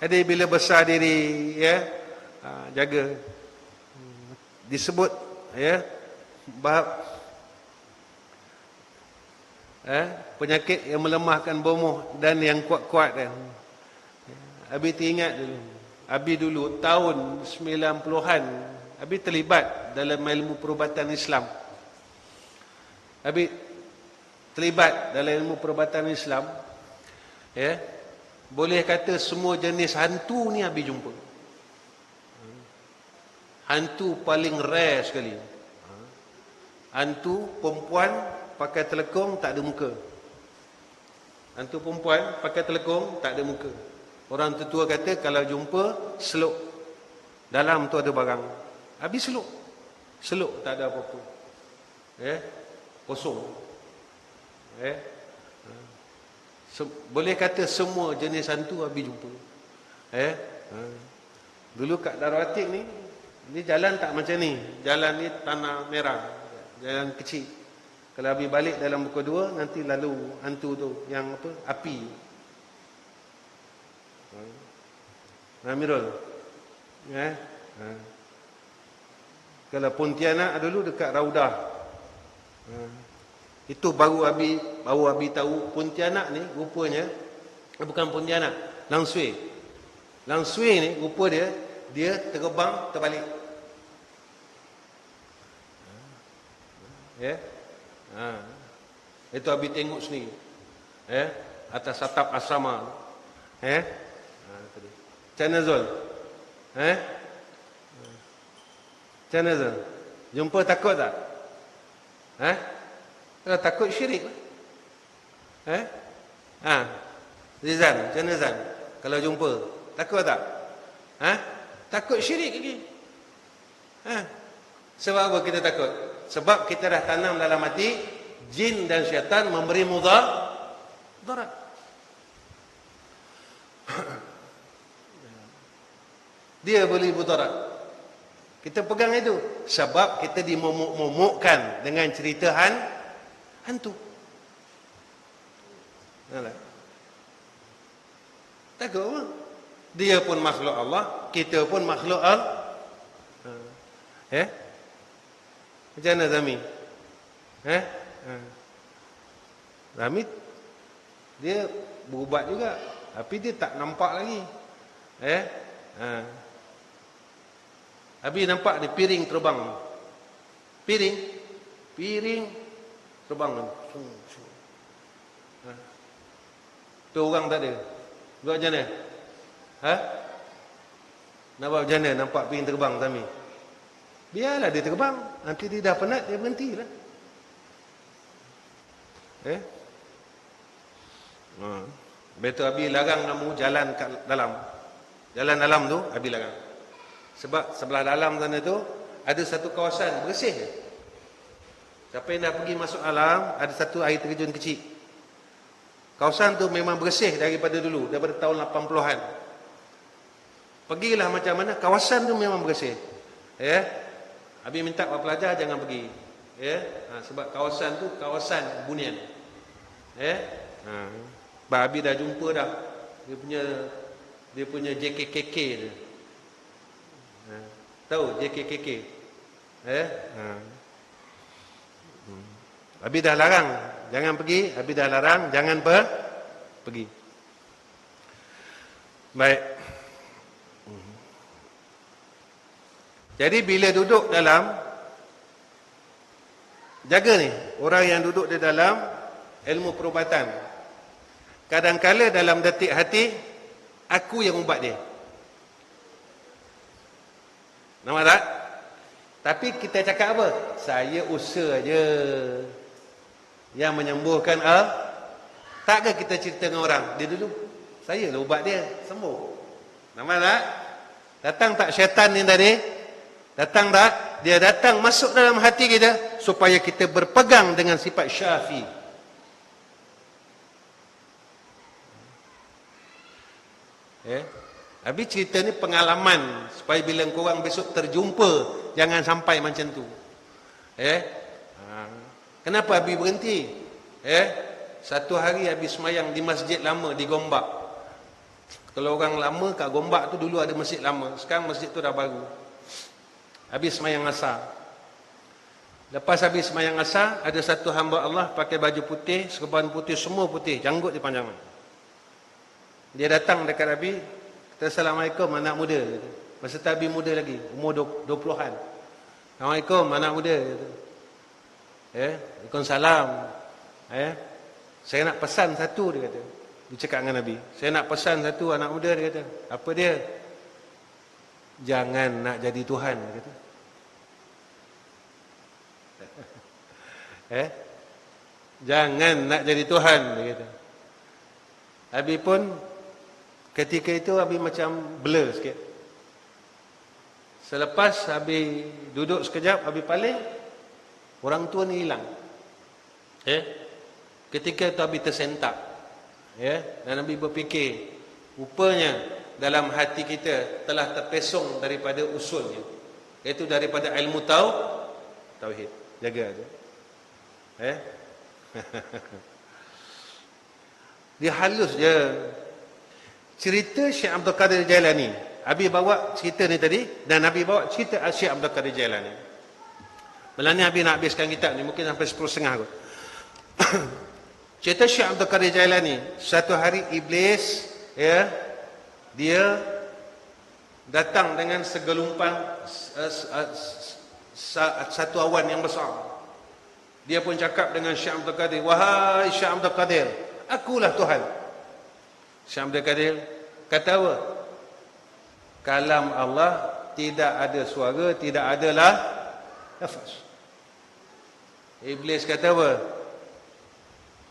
Jadi bila besar diri, jaga. Disebut penyakit yang melemahkan bomoh dan yang kuat-kuat. Abi teringat dulu. Abi dulu tahun 90-an, Abi terlibat dalam ilmu perubatan Islam. Abi terlibat dalam ilmu perubatan Islam. Boleh kata semua jenis hantu ni Abi jumpa. Hantu paling rare sekali. Hantu perempuan pakai telekung tak ada muka. Hantu perempuan pakai telekung, tak ada muka. Orang tertua kata kalau jumpa, seluk. Dalam tu ada barang. Habis seluk. Seluk, tak ada apa-apa. Kosong. Boleh kata semua jenis hantu habis jumpa. Dulu kat Darul Atik ni jalan tak macam ni. Jalan ni tanah merah. Jalan kecil. Kalau habis balik dalam pukul 2, nanti lalu hantu tu yang apa? Api. Amirul. Kalau Pontianak dulu dekat Raudah. Itu baru Abi tahu Pontianak ni rupanya bukan Pontianak, Langsui. Langsui ni rupa dia terbang terbalik. Itu Abi tengok sendiri. Atas atap asrama. Macam mana Zul? Macam mana Zul? Jumpa takut tak? Kalau takut syirik. Rizal, macam mana Zan? Kalau jumpa, takut tak? Takut syirik lagi. Sebab apa kita takut? Sebab kita dah tanam dalam hati jin dan syaitan memberi mudarat. Dia boleh mudarat. Kita pegang itu sebab kita dimomok-momokkan dengan cerita hantu. Takut apa? Dia pun makhluk Allah, kita pun makhluk Allah. Macam mana Zami? Zami dia berubat juga, tapi dia tak nampak lagi. Habis nampak dia piring terbang. Piring terbang. Tu orang tak ada. Buat macam mana? Nak buat macam mana nampak piring terbang Zami? Biarlah dia terbang. Nanti dia dah penat, dia berhentilah. Betul Abi larang kamu jalan kat dalam. Jalan dalam tu Abi larang. Sebab sebelah dalam sana tu ada satu kawasan bersih. Siapa yang dah pergi masuk alam, ada satu air terjun kecil. Kawasan tu memang bersih daripada dulu, daripada tahun 80-an. Pergilah macam mana, kawasan tu memang bersih. Abi minta para pelajar jangan pergi. Sebab kawasan tu kawasan bunian. Abi dah jumpa dah dia punya JKKK tu. Tahu JKKK? Abi dah larang jangan pergi, Abi dah larang jangan pergi. Baik. Jadi bila duduk dalam, jaga ni orang yang duduk di dalam ilmu perubatan, kadang-kala dalam detik hati aku yang ubat dia. Nampak tak? Tapi kita cakap apa? Saya usaha je yang menyembuhkan takkah kita cerita dengan orang? Dia dulu, saya lah ubat dia, sembuh. Nampak tak? Datang tak syaitan ni tadi? Datang tak? Dia datang masuk dalam hati kita supaya kita berpegang dengan sifat syafi. Habis cerita ni pengalaman supaya bila korang besok terjumpa jangan sampai macam tu. Kenapa Abi berhenti? Satu hari Abi semayang di masjid lama di Gombak. Kalau orang lama kat Gombak tu dulu ada masjid lama, sekarang masjid tu dah baru. Habis semayang asar. Lepas habis semayang asar, ada satu hamba Allah pakai baju putih, serban putih, semua putih, janggut dia panjang. Dia datang dekat Abi, kata Assalamualaikum anak muda. Masa tu Abi muda lagi, umur 20-an. Assalamualaikum anak muda. Waalaikumsalam. Saya nak pesan satu, dia kata. Dia cakap dengan Nabi, saya nak pesan satu anak muda, dia kata. Apa dia? Jangan nak jadi Tuhan, dia kata. Jangan nak jadi Tuhan, dia kata. Abi pun ketika itu Abi macam blur sikit. Selepas Abi duduk sekejap, Abi paling, orang tua ni hilang. Ketika itu Abi tersentak. Dan Abi berfikir, rupanya dalam hati kita telah terpesong daripada usulnya, iaitu daripada ilmu tauhid. Jaga tu. Dia halus je. Cerita Syekh Abdul Qadir Jailani. Abi bawa cerita ni tadi, dan Abi bawa cerita Syekh Abdul Qadir Jailani. Malam ni Abi nak habiskan kitab ni, mungkin sampai 10.30 kot. Cerita Syekh Abdul Qadir Jailani. Satu hari Iblis, dia datang dengan segelumpang satu awan yang besar. Dia pun cakap dengan Syekh Abdul Qadir, "Wahai Syekh Abdul Qadir, akulah Tuhan." Syekh Abdul Qadir kata apa? Kalam Allah tidak ada suara, tidak adalah lafaz. Iblis kata apa?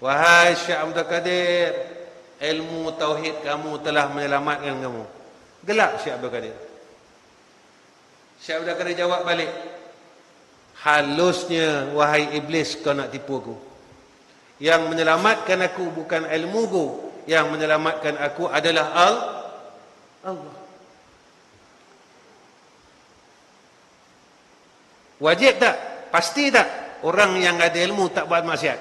"Wahai Syekh Abdul Qadir, ilmu tauhid kamu telah menyelamatkan kamu." Gelak Syekh Abdul Qadir. Syekh Abdul Qadir jawab balik, "Halusnya wahai Iblis, kau nak tipu aku. Yang menyelamatkan aku bukan ilmuku, yang menyelamatkan aku adalah Allah." Wajib tak? Pasti tak orang yang ada ilmu tak buat maksiat?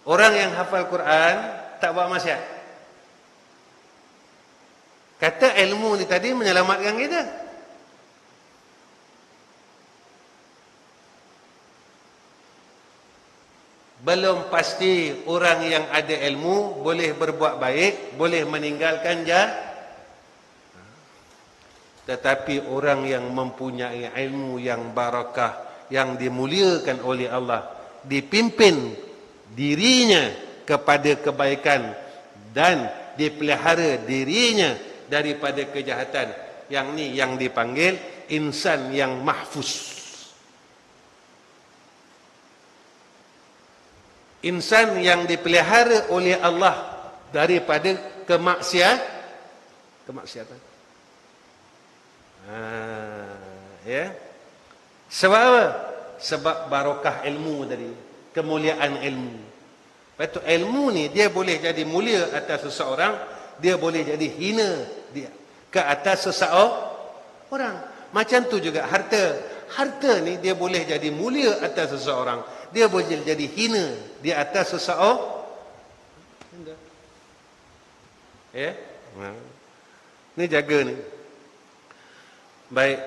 Orang yang hafal Quran tak buat maksiat? Kata ilmu ni tadi menyelamatkan kita. Belum pasti orang yang ada ilmu boleh berbuat baik, boleh meninggalkan jahat. Tetapi orang yang mempunyai ilmu yang barakah, yang dimuliakan oleh Allah, dipimpin dirinya kepada kebaikan dan dipelihara dirinya daripada kejahatan. Yang ni yang dipanggil insan yang mahfuz. Insan yang dipelihara oleh Allah daripada kemaksiatan. Sebab apa? Sebab barakah ilmu tadi, kemuliaan ilmu. Lepas tu ilmu ni dia boleh jadi mulia atas seseorang, dia boleh jadi hina dia ke atas seseorang. Macam tu juga harta. Harta ni dia boleh jadi mulia atas seseorang, dia boleh jadi hina di atas seseorang. Ni jaga ni. Baik.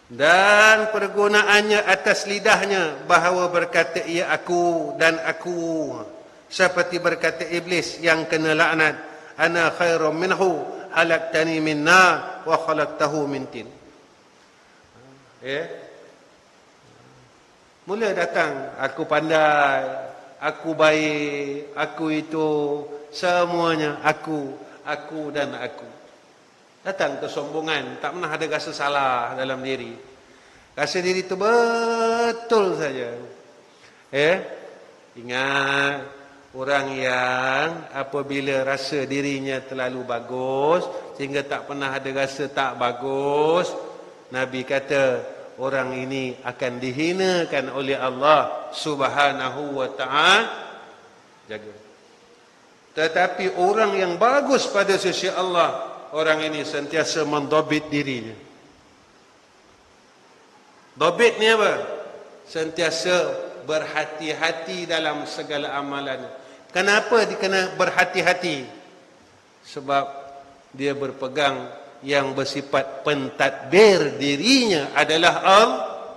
Dan pergunaannya atas lidahnya bahawa berkata ia aku dan aku, seperti berkata Iblis yang kena laknat, ana khairum minhu halaqtani min nar wa khalaqtahu min tin. Mula datang aku pandai, aku baik, aku itu, semuanya aku dan aku. Datang kesombongan, tak pernah ada rasa salah dalam diri. Rasa diri itu betul saja. Ingat, orang yang apabila rasa dirinya terlalu bagus sehingga tak pernah ada rasa tak bagus, Nabi kata orang ini akan dihinakan oleh Allah Subhanahu wa ta'ala. Jaga. Tetapi orang yang bagus pada sisi Allah, orang ini sentiasa mendobit dirinya. Dobit ni apa? Sentiasa berhati-hati dalam segala amalan. Kenapa dia kena berhati-hati? Sebab dia berpegang yang bersifat pentadbir dirinya adalah Allah.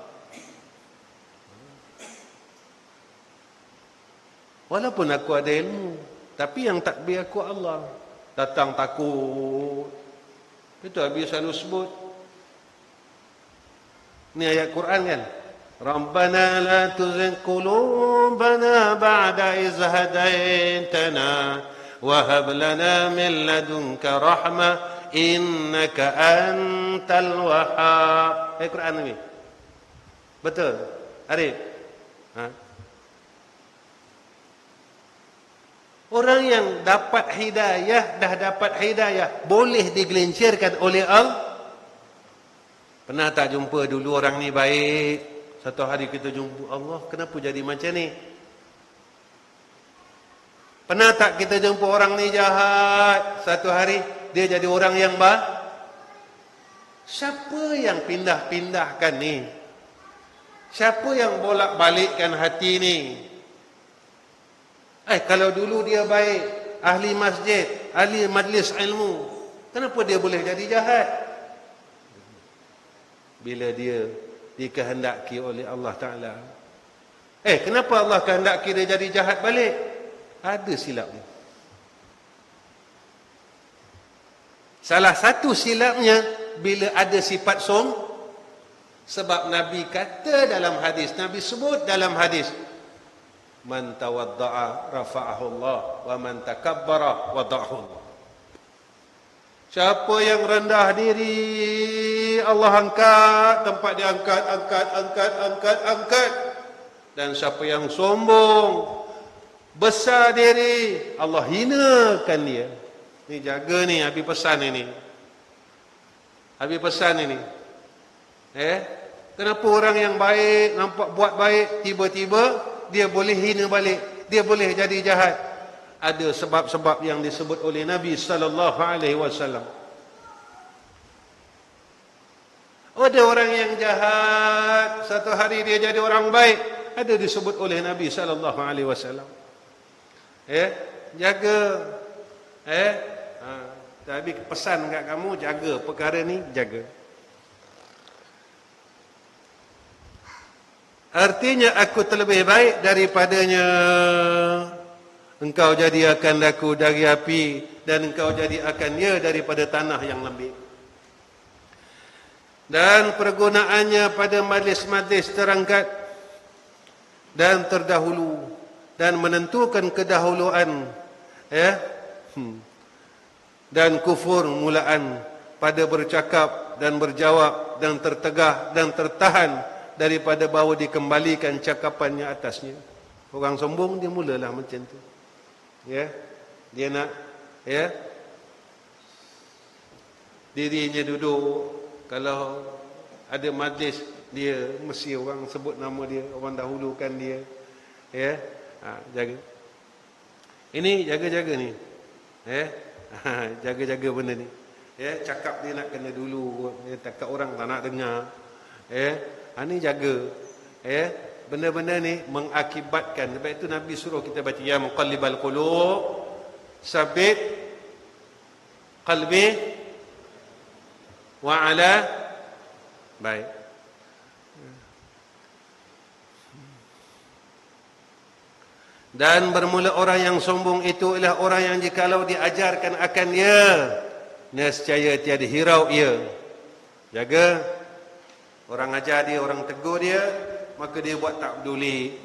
Walaupun aku ada ilmu, tapi yang takbir aku Allah. Datang takut. Itu Habib selalu sebut. Ini ayat Quran kan? Rabbana la tuzigh qulubana ba'da idh hadaytana wa hab lana min ladunka rahmah innaka antal wahhab. Quran ni. Betul? Arif? Ha? Orang yang dapat hidayah, dah dapat hidayah, boleh digelincirkan oleh Allah. Pernah tak jumpa dulu orang ni baik, satu hari kita jumpa, Allah kenapa jadi macam ni? Pernah tak kita jumpa orang ni jahat, satu hari dia jadi orang yang baik? Siapa yang pindah-pindahkan ni? Siapa yang bolak-balikkan hati ni? Kalau dulu dia baik, ahli masjid, ahli majlis ilmu, kenapa dia boleh jadi jahat? Bila dia dikehendaki oleh Allah Ta'ala. Kenapa Allah kehendaki dia jadi jahat balik? Ada silapnya. Salah satu silapnya, bila ada sifat sebab Nabi kata dalam hadis, Nabi sebut dalam hadis, man tawadda'a rafa'ahu Allah wa man takabbara wada'ahu Allah. Siapa yang rendah diri, Allah angkat, tempat dia angkat. Dan siapa yang sombong, besar diri, Allah hinakan dia. Ni jaga ni, Habib pesan ini. Habib pesan ini. Kenapa orang yang baik, nampak buat baik, tiba-tiba dia boleh hina balik, dia boleh jadi jahat? Ada sebab-sebab yang disebut oleh Nabi sallallahu alaihi wasallam. Ada orang yang jahat, satu hari dia jadi orang baik, ada disebut oleh Nabi sallallahu alaihi wasallam. Jaga. Tapi pesan kat kamu, jaga perkara ni, jaga. Artinya aku terlebih baik daripadanya. Engkau jadi akan aku dari api, dan engkau jadi akan dia daripada tanah yang lembik. Dan pergunaannya pada majlis-majlis terangkat dan terdahulu, dan menentukan kedahuluan, dan kufur mulaan pada bercakap dan berjawab dan tertegah dan tertahan daripada bahawa dikembalikan cakapannya atasnya. Orang sombong dia mulalah macam tu. Dia nak dirinya duduk, kalau ada majlis dia mesti orang sebut nama dia, orang dahulukan dia. Jaga. Ini jaga-jaga ni. Jaga-jaga benda ni. Cakap dia nak kena dulu, takut orang tak nak dengar. Ini jaga. Benda-benda ni mengakibatkan. Sebab itu Nabi suruh kita baca, ya muqallibal qulub, sabit qalbi wa ala baik. Dan bermula orang yang sombong itu ialah orang yang jikalau diajarkan akan dia, nescaya tiada hirau ia. Jaga. Orang ajar dia, orang tegur dia, maka dia buat tak peduli.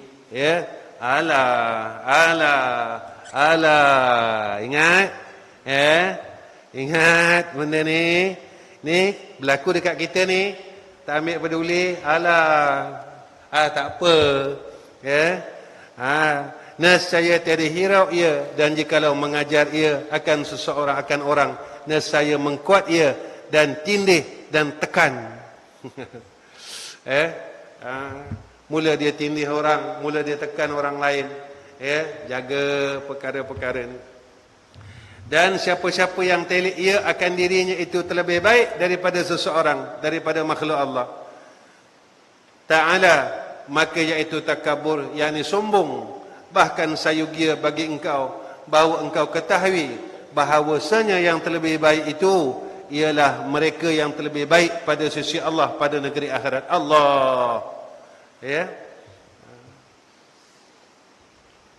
Alah. Ingat? Ingat benda ni. Ni berlaku dekat kita ni. Tak ambil peduli. Tak apa. Nescaya tiada hirau ia, dan jikalau mengajar ia akan seseorang, akan orang, nescaya mengkuat ia dan tindih dan tekan. Mula dia tindih orang, mula dia tekan orang lain. Jaga perkara-perkara ni. Dan siapa-siapa yang telik ia akan dirinya itu terlebih baik daripada seseorang, daripada makhluk Allah Ta'ala, maka iaitu takabur, yakni sombong. Bahkan sayugia bagi engkau, bahawa engkau ketahui bahawasanya yang terlebih baik itu ialah mereka yang terlebih baik pada sisi Allah pada negeri akhirat. Allah.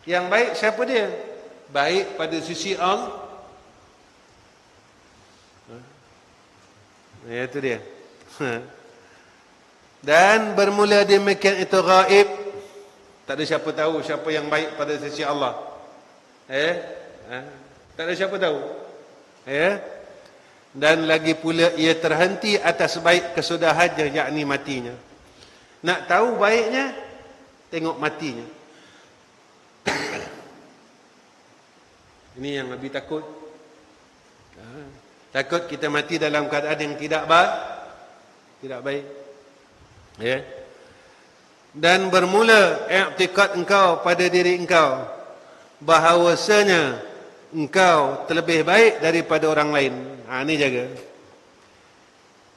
Yang baik siapa dia? Baik pada sisi Allah. Itu dia. Dan bermula demikian itu gaib. Tak ada siapa tahu siapa yang baik pada sisi Allah. Tak ada siapa tahu. Dan lagi pula ia terhenti atas baik kesudahannya, yakni matinya. Nak tahu baiknya, tengok matinya. Ini yang Nabi takut. Takut kita mati dalam keadaan yang tidak baik. Ya. Dan bermula i'tikad engkau pada diri engkau bahawasanya engkau terlebih baik daripada orang lain. Ini jaga.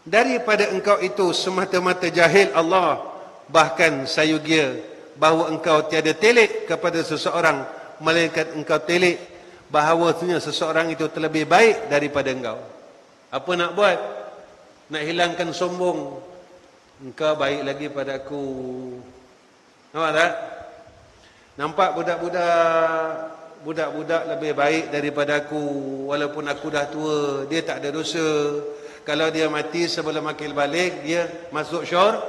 Daripada engkau itu semata-mata jahil Allah, bahkan sayugia bahawa engkau tiada telik kepada seseorang, melainkan engkau telik bahawasanya seseorang itu terlebih baik daripada engkau. Apa nak buat? Nak hilangkan sombong. Engkau baik lagi pada aku. Nampak tak? Nampak budak-budak lebih baik daripada aku, walaupun aku dah tua. Dia tak ada dosa. Kalau dia mati sebelum akil balik, dia masuk syurga.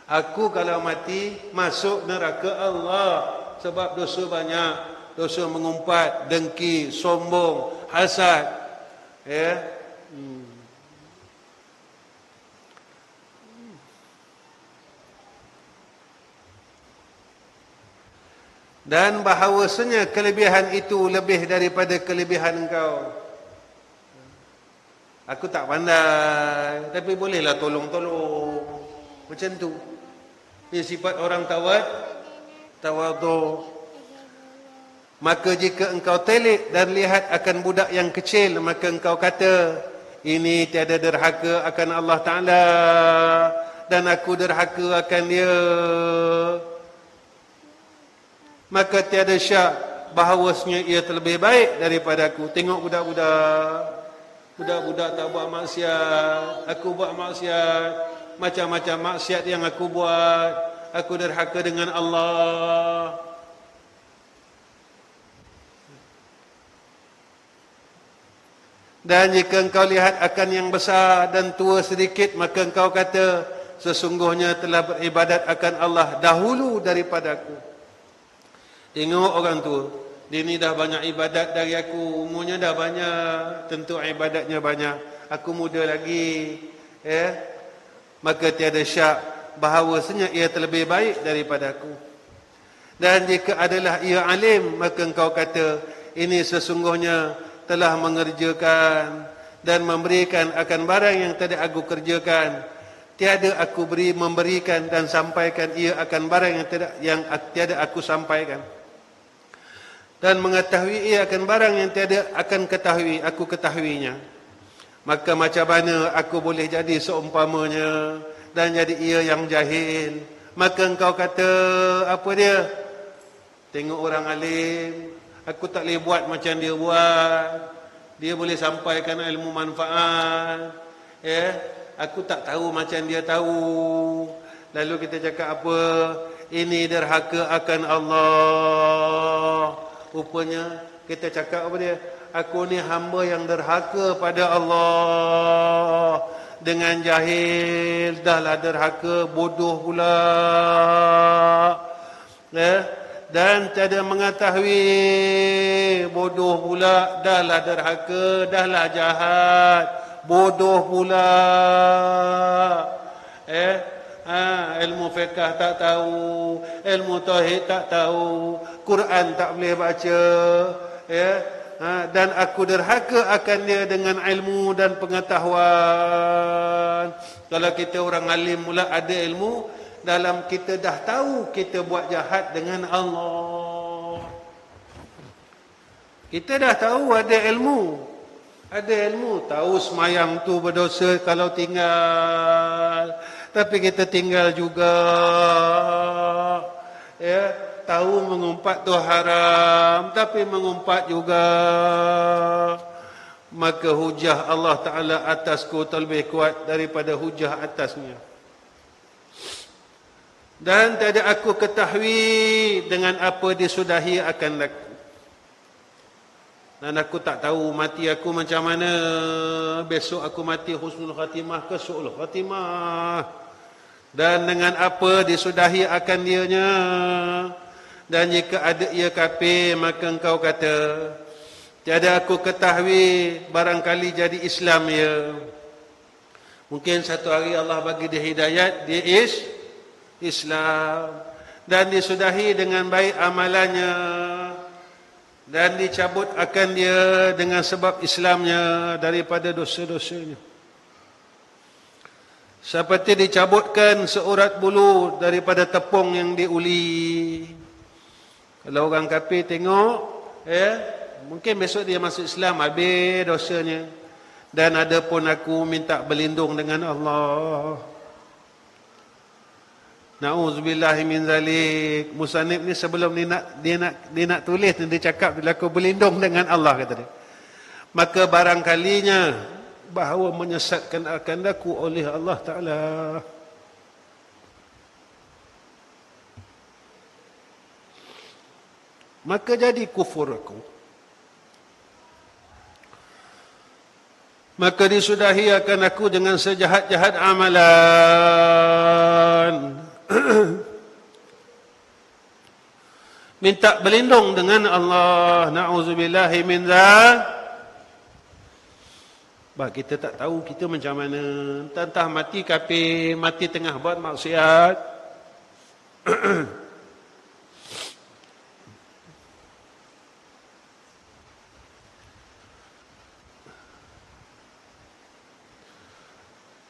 Aku kalau mati masuk neraka Allah, sebab dosa banyak. Dosa mengumpat, dengki, sombong, hasad. Ya. Dan bahawasanya kelebihan itu lebih daripada kelebihan engkau. Aku tak pandai, tapi bolehlah tolong-tolong. Macam tu. Ini sifat orang tawadhu. Maka jika engkau telik dan lihat akan budak yang kecil, maka engkau kata, ini tiada derhaka akan Allah Ta'ala, dan aku derhaka akan dia. Maka tiada syak bahawasanya ia terlebih baik daripada aku. Tengok budak-budak. Budak-budak tak buat maksiat. Aku buat maksiat. Macam-macam maksiat yang aku buat. Aku derhaka dengan Allah. Dan jika engkau lihat akan yang besar dan tua sedikit, maka engkau kata, sesungguhnya telah beribadat akan Allah dahulu daripada aku. Tengok orang tua, dia ni dah banyak ibadat dari aku, umurnya dah banyak, tentu ibadatnya banyak. Aku muda lagi, maka tiada syak bahawasanya ia terlebih baik daripada aku. Dan jika adalah ia alim, maka engkau kata, ini sesungguhnya telah mengerjakan dan memberikan akan barang yang tidak aku kerjakan. Tiada aku memberikan dan sampaikan ia akan barang yang tiada aku sampaikan. Dan mengetahui ia akan barang yang tiada akan ketahui, aku ketahuinya. Maka macam mana aku boleh jadi seumpamanya dan jadi ia yang jahil? Maka engkau kata, apa dia? Tengok orang alim, aku tak boleh buat macam dia buat. Dia boleh sampaikan ilmu manfaat. Aku tak tahu macam dia tahu. Lalu kita cakap apa? Ini derhaka akan Allah. Rupanya kita cakap apa dia? Aku ni hamba yang derhaka pada Allah. Dengan jahil, dahlah derhaka, bodoh pula. Dan tiada mengetahui, bodoh pula, dahlah derhaka, dahlah jahat, bodoh pula. Ilmu fiqh tak tahu, ilmu tauhid tak tahu, Quran tak boleh baca, dan aku derhaka akan dia dengan ilmu dan pengetahuan. Kalau kita orang alim mula ada ilmu, dalam kita dah tahu kita buat jahat dengan Allah. Kita dah tahu ada ilmu. Ada ilmu, tahu semayang tu berdosa kalau tinggal. Tapi kita tinggal juga. Tahu mengumpat tu haram, tapi mengumpat juga. Maka hujah Allah Ta'ala atasku terlebih kuat daripada hujah atasnya. Dan tiada aku ketahui dengan apa disudahi akan laku. Dan aku tak tahu mati aku macam mana. Besok aku mati husnul khatimah ke su'ul khatimah. Dan dengan apa disudahi akan dianya. Dan jika ada ia kafir, maka engkau kata, Tiada aku ketahui barangkali jadi Islam ya. Mungkin satu hari Allah bagi dia hidayat, dia Islam. Dan disudahi dengan baik amalannya. Dan dicabut akan dia dengan sebab Islamnya daripada dosa-dosanya. Seperti dicabutkan seurat bulu daripada tepung yang diuli. Kalau orang kafir tengok, mungkin besok dia masuk Islam, habis dosanya. Dan ada pun aku minta berlindung dengan Allah. Na'udzubillahi min zalik. Musannif ni sebelum dia nak tulis, dia cakap aku berlindung dengan Allah, kata dia. Maka barangkalinya bahawa menyesatkan akan aku oleh Allah Ta'ala. Maka jadi kufur aku. Maka disudahi akan aku dengan sejahat-jahat amalan. Minta berlindung dengan Allah. Na'udzubillahi min dzalik. Kita tak tahu kita macam mana. Entah mati kafir, mati tengah buat maksiat.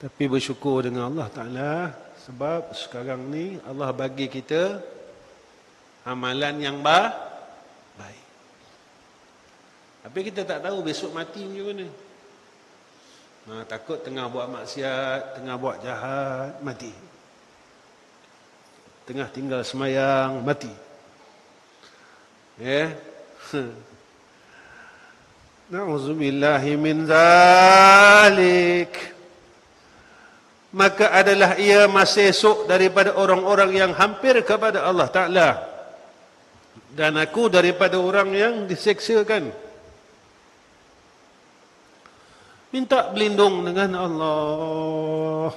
Tapi bersyukur dengan Allah Ta'ala, sebab sekarang ni Allah bagi kita amalan yang baik. Tapi kita tak tahu besok mati macam mana. Takut tengah buat maksiat, tengah buat jahat, mati. Tengah tinggal semayang, mati. Na'udzubillahi min zalik. Maka adalah ia masih esok daripada orang-orang yang hampir kepada Allah Ta'ala. Dan aku daripada orang yang diseksakan. Minta berlindung dengan Allah.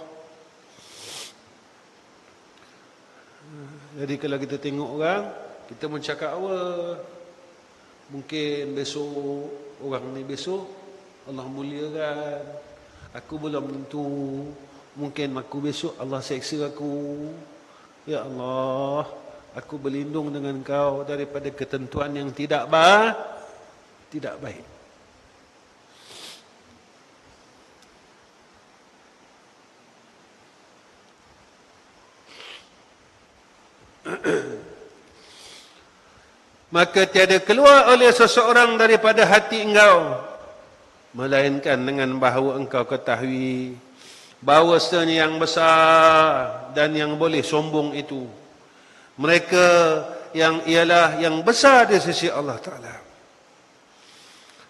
Jadi kalau kita tengok orang, kita mencakap apa? Mungkin besok, orang ni besok, Allah muliakan. Aku belum tentu. Mungkin aku besok Allah seksa aku. Ya Allah, aku berlindung dengan kau daripada ketentuan yang tidak baik. Maka tiada keluar oleh seseorang daripada hati engkau, melainkan dengan bahawa engkau ketahui bahawasanya yang besar dan yang boleh sombong itu mereka yang ialah yang besar di sisi Allah Ta'ala.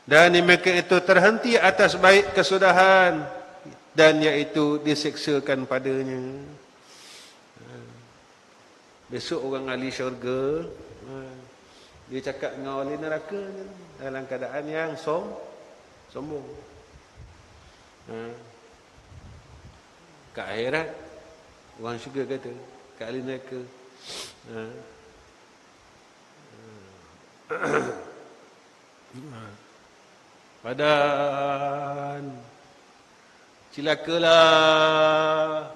Dan mereka itu terhenti atas baik kesudahan dan iaitu diseksakan padanya. Besok orang ahli syurga, dia cakap dengan ahli neraka dalam keadaan yang sombong. Kat akhirat, orang syurga kata, kat ahli neraka, padan, cilakalah.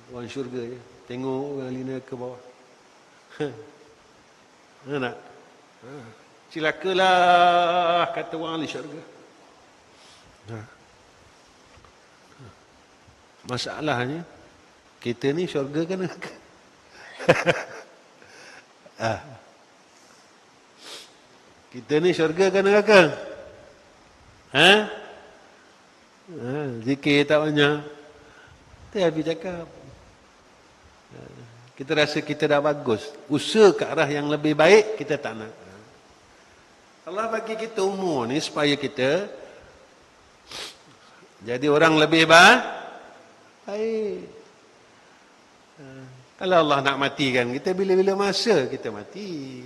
Orang syurga je, tengok orang ahli neraka bawah. Nak? Cilakalah, kata orang ahli syurga. Masalahnya, kita ni syurga ke neraka? Kita ni syurga ke neraka? Zikir tak banyak. Kita habis cakap. Kita rasa kita dah bagus. Usaha ke arah yang lebih baik, kita tak nak. Allah bagi kita umur ni supaya kita jadi orang lebih baik. Kalau Allah nak matikan kita, bila-bila masa kita mati.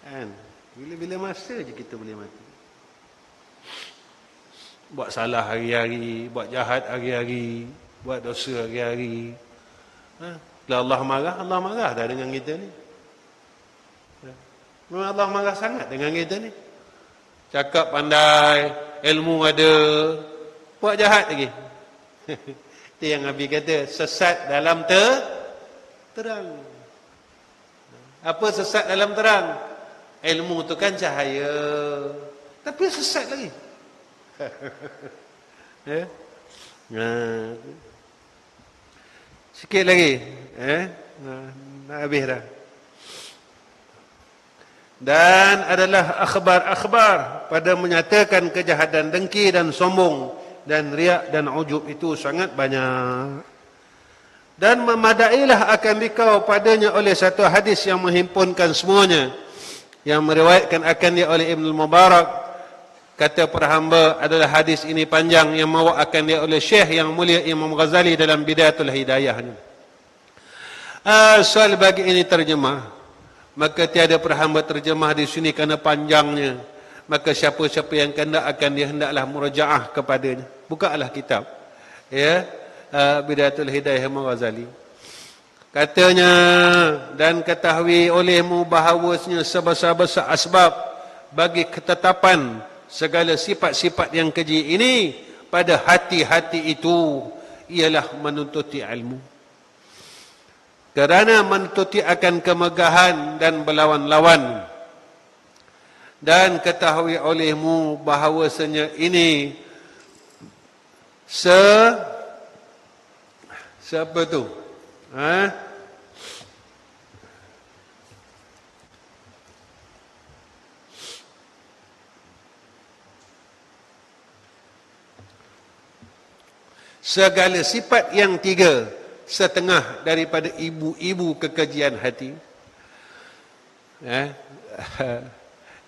Kan? Bila-bila masa je kita boleh mati. Buat salah hari-hari, buat jahat hari-hari, buat dosa hari-hari. Kalau Allah marah dah dengan kita ni. Memang Allah marah sangat dengan kita ni. Cakap pandai, ilmu ada, buat jahat lagi. Itu yang Nabi kata, sesat dalam terang. Apa sesat dalam terang? Ilmu tu kan cahaya, tapi sesat lagi. Ya? Sikit lagi, nak habis dah. Dan adalah akhbar-akhbar pada menyatakan kejahatan dengki dan sombong dan riak dan ujub itu sangat banyak. Dan memadailah akan dikau padanya oleh satu hadis yang menghimpunkan semuanya, yang meriwayatkan akan dia oleh Ibn Mubarak. Kata para hamba, adalah hadis ini panjang yang mawa akan dia oleh Syekh yang mulia Imam Ghazali dalam Bidayatul Hidayahnya. Soal bagi ini terjemah, maka tiada perhamba terjemah di sini kerana panjangnya. Maka siapa-siapa yang hendak akan dia hendaklah murajaah kepadanya. Bukalah kitab, ya, Bidayatul Hidayah Imam Ghazali. Katanya, dan ketahui olehmu bahawasanya sebesar-besar asbab bagi ketetapan segala sifat-sifat yang keji ini pada hati-hati itu ialah menuntuti ilmu. Kerana menuntuti akan kemegahan dan berlawan-lawan. Dan ketahui olehmu bahawasanya ini siapa tu? Segala sifat yang tiga, setengah daripada ibu-ibu kekejian hati.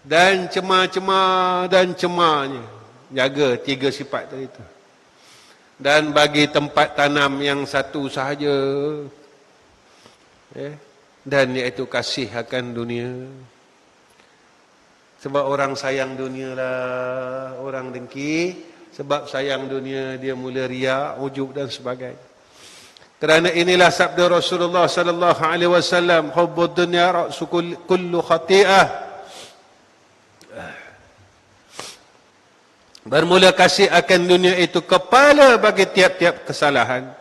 Dan cemar-cemar dan cemarnya. Jaga tiga sifat tadi itu. Dan bagi tempat tanam yang satu sahaja. Dan iaitu kasih akan dunia. Sebab orang sayang dunia lah. Orang dengki. Sebab sayang dunia, dia mula riak, ujub dan sebagainya. Kerana inilah sabda Rasulullah sallallahu alaihi wasallam, hubbud dunya ra'su kullu khati'ah. Bermula kasih akan dunia itu kepala bagi tiap-tiap kesalahan.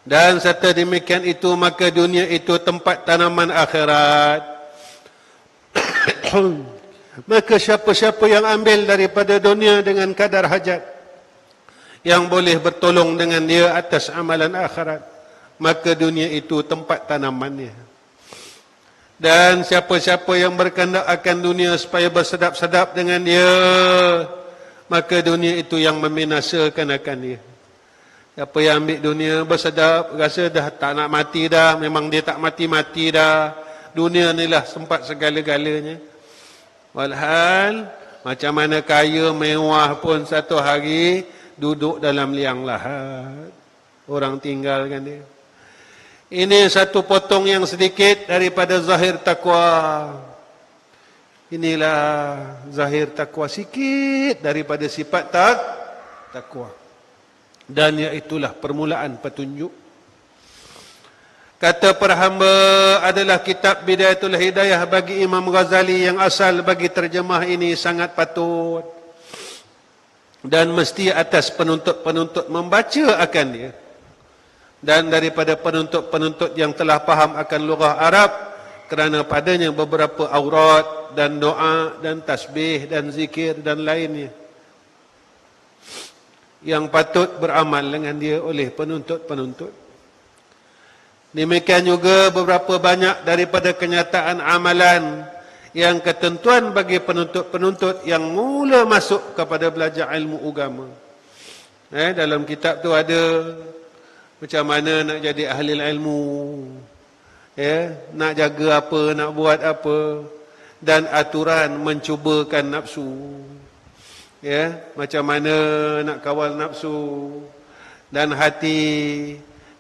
Dan serta demikian itu, maka dunia itu tempat tanaman akhirat. Maka siapa-siapa yang ambil daripada dunia dengan kadar hajat, yang boleh bertolong dengan dia atas amalan akhirat, maka dunia itu tempat tanamannya. Dan siapa-siapa yang berkehendak akan dunia supaya bersedap-sedap dengan dia, maka dunia itu yang membinasakan akan dia. Siapa yang ambil dunia bersedap, rasa dah tak nak mati dah, memang dia tak mati-mati dah. Dunia inilah sempat segala-galanya. Walhal, macam mana kaya mewah pun satu hari duduk dalam liang lahat. Orang tinggalkan dia. Ini satu potong yang sedikit daripada zahir takwa. Inilah zahir takwa, sikit daripada sifat takwa. Dan iaitulah permulaan petunjuk. Kata para hamba, adalah kitab Bidayatul Hidayah bagi Imam Ghazali yang asal bagi terjemah ini sangat patut. Dan mesti atas penuntut-penuntut membaca akan dia. Dan daripada penuntut-penuntut yang telah faham akan lughah Arab, kerana padanya beberapa aurat dan doa dan tasbih dan zikir dan lainnya yang patut beramal dengan dia oleh penuntut-penuntut. Demikian juga beberapa banyak daripada kenyataan amalan yang ketentuan bagi penuntut-penuntut yang mula masuk kepada belajar ilmu agama. Dalam kitab tu ada macam mana nak jadi ahli ilmu, nak jaga apa, nak buat apa, dan aturan mencubakan nafsu. Macam mana nak kawal nafsu dan hati,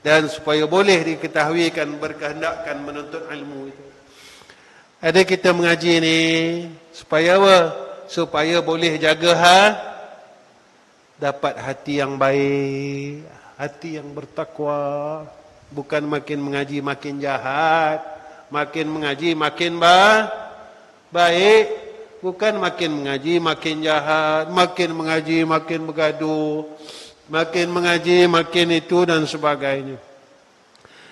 dan supaya boleh diketahuikan berkehendakkan menuntut ilmu itu. Ada kita mengaji ni supaya apa? Supaya boleh jaga dapat hati yang baik, hati yang bertakwa. Bukan makin mengaji makin jahat, makin mengaji makin baik, Bukan makin mengaji, makin jahat, makin mengaji, makin bergaduh, makin mengaji, makin itu dan sebagainya.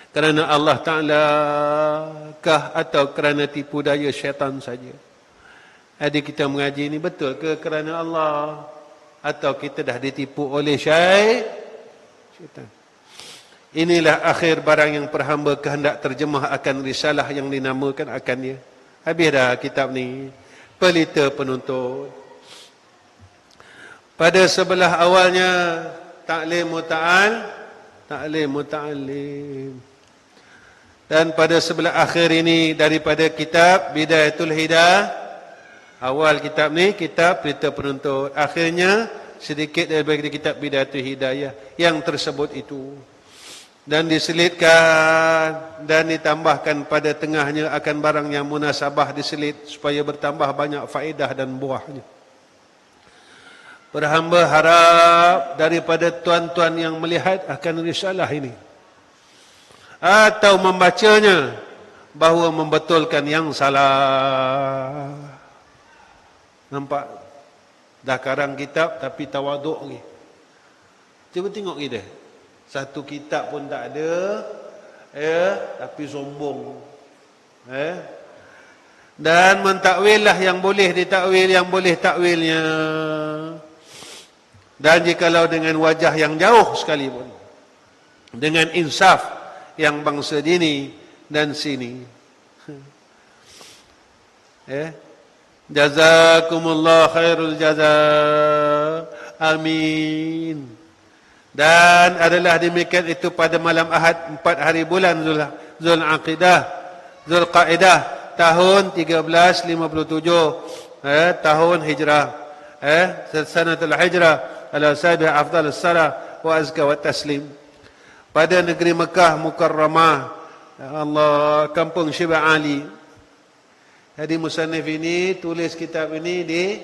Kerana Allah Ta'ala kah atau kerana tipu daya syaitan saja? Adik kita mengaji ini betul ke kerana Allah? Atau kita dah ditipu oleh syaitan? Inilah akhir barang yang perhamba kehendak terjemah akan risalah yang dinamakan akannya. Habis dah kitab ni. Pelita penuntut. Pada sebelah awalnya ta'lim muta'allim. Dan pada sebelah akhir ini daripada kitab Bidayatul Hidayah. Awal kitab ni kitab Pelita Penuntut. Akhirnya sedikit daripada kitab Bidayatul Hidayah yang tersebut itu. Dan diselitkan dan ditambahkan pada tengahnya akan barang yang munasabah diselit supaya bertambah banyak faedah dan buahnya. Berhamba harap daripada tuan-tuan yang melihat akan risalah ini atau membacanya bahawa membetulkan yang salah. Nampak? Dah karang kitab tapi tawaduk ni. Cuba tengok kita. Satu kitab pun tak ada, tapi sombong. Dan mentakwil lah yang boleh ditakwil, yang boleh takwilnya. Dan jikalau dengan wajah yang jauh sekalipun, dengan insaf yang bangsa dini dan sini. Jazakumullah khairul jazaa. Amin. Dan adalah demikian itu pada malam Ahad 4 hari bulan Zulqaidah tahun 1357 tahun Hijrah, sanatul Hijrah ala sabi afdal as-salah wa azka wa taslim, pada negeri Mekah Mukarramah, Allah, kampung Syibah Ali. Jadi musannif ini tulis kitab ini di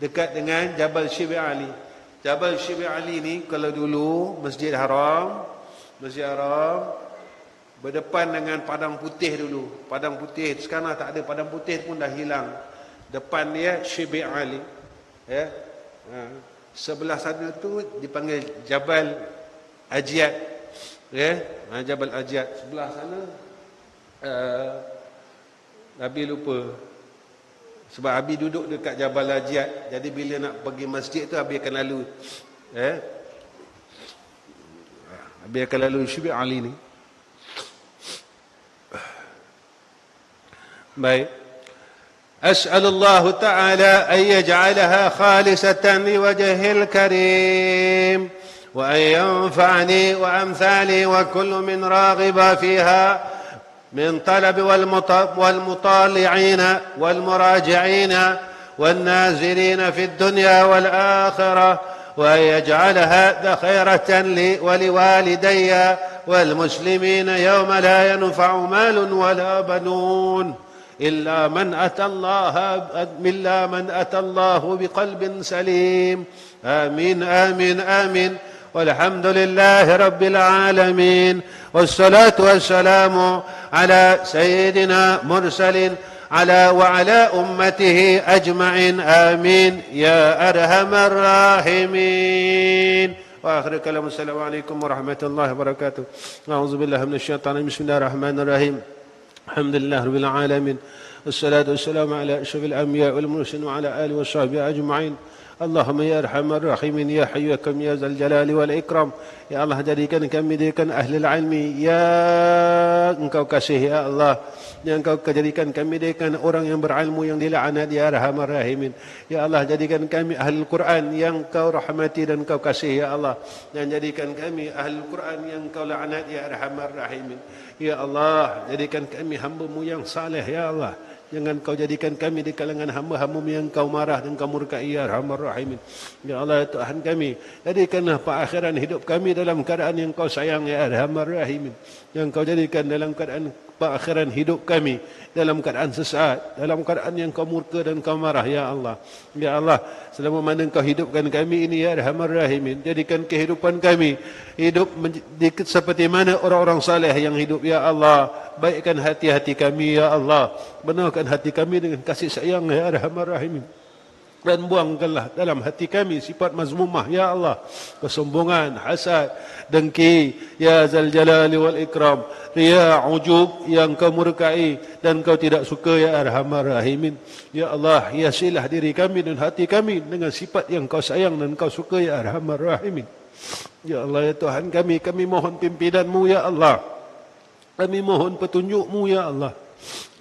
dekat dengan Jabal Syibah Ali. Jabal Syibah Ali ni kalau dulu Masjid Haram berdepan dengan Padang Putih dulu. Padang Putih sekarang tak ada, Padang Putih pun dah hilang. Depan dia Syibah Ali. Sebelah sana tu dipanggil Jabal Ajiat. Jabal Ajiat. Sebelah sana Nabi lupa. Sebab Abi duduk dekat Jabal Ajiat. Jadi bila nak pergi masjid tu Abi akan lalu Syibah Ali ni. Baik. As'alullah ta'ala an yaj'alaha khalisatan liwajhil karim wa an yanfa'ani wa amthali wa kullu min raghiba fiha من طلب والمطالعين والمراجعين والنازلين في الدنيا والآخرة وأن يجعلها خيرة لي ولوالدي والمسلمين يوم لا ينفع مال ولا بنون إلا من أتى الله بقلب سليم. آمين آمين آمين. والحمد لله رب العالمين. والصلاة والسلام على سيدنا مرسل وعلى أمته أجمعين. آمين يا أرحم الراحمين. وآخر كلام السلام عليكم ورحمة الله وبركاته. أعوذ بالله من الشيطان الرجيم. بسم الله الرحمن الرحيم. الحمد لله رب العالمين. والصلاة والسلام على أشرف الأنبياء والمرسلين وعلى آله وصحبه أجمعين. Allahumma ya arhamar rahimin ya hayyu ya qayyum ya zal jalali wal ikram. Ya Allah, jadikan kami dengan ahli ilmi ya Engkau kasih ya Allah. Yang Engkau jadikan kami dengan orang yang berilmu yang dilaknat ya arhamar rahimin. Ya Allah, jadikan kami ahli Al-Quran yang Engkau rahmati dan Engkau kasih ya Allah. Dan jadikan kami ahli Al-Quran yang Engkau laknat ya arhamar rahimin. Ya Allah, jadikan kami hamba-Mu yang saleh ya Allah. Jangan Kau jadikan kami di kalangan hamba-hamba-Mu yang Kau marah dan Kau murkai ya arhamar rahimin. Ya Allah, ya Tuhan kami, jadikanlah perakhiran hidup kami dalam keadaan yang Kau sayang ya arhamar rahimin. Yang Kau jadikan dalam keadaan pengakhiran hidup kami dalam keadaan sesat, dalam keadaan yang kau murka dan kau marah, ya Allah. Ya Allah, selama mana kau hidupkan kami ini, ya Arhamar Rahimin, jadikan kehidupan kami hidup seperti mana orang-orang saleh yang hidup, ya Allah. Baikkan hati-hati kami, ya Allah. Benarkan hati kami dengan kasih sayang, ya Arhamar Rahimin. Dan buangkanlah dalam hati kami sifat mazmumah, ya Allah, kesombongan, hasad, dengki, ya Zal Jalali wal Ikram, riya, ujub yang kau murkai dan kau tidak suka, ya Arhamar Rahimin. Ya Allah, hiasilah diri kami dan hati kami dengan sifat yang kau sayang dan kau suka, ya Arhamar Rahimin. Ya Allah, ya Tuhan kami mohon pimpinan-Mu, ya Allah. Kami mohon petunjuk-Mu, ya Allah.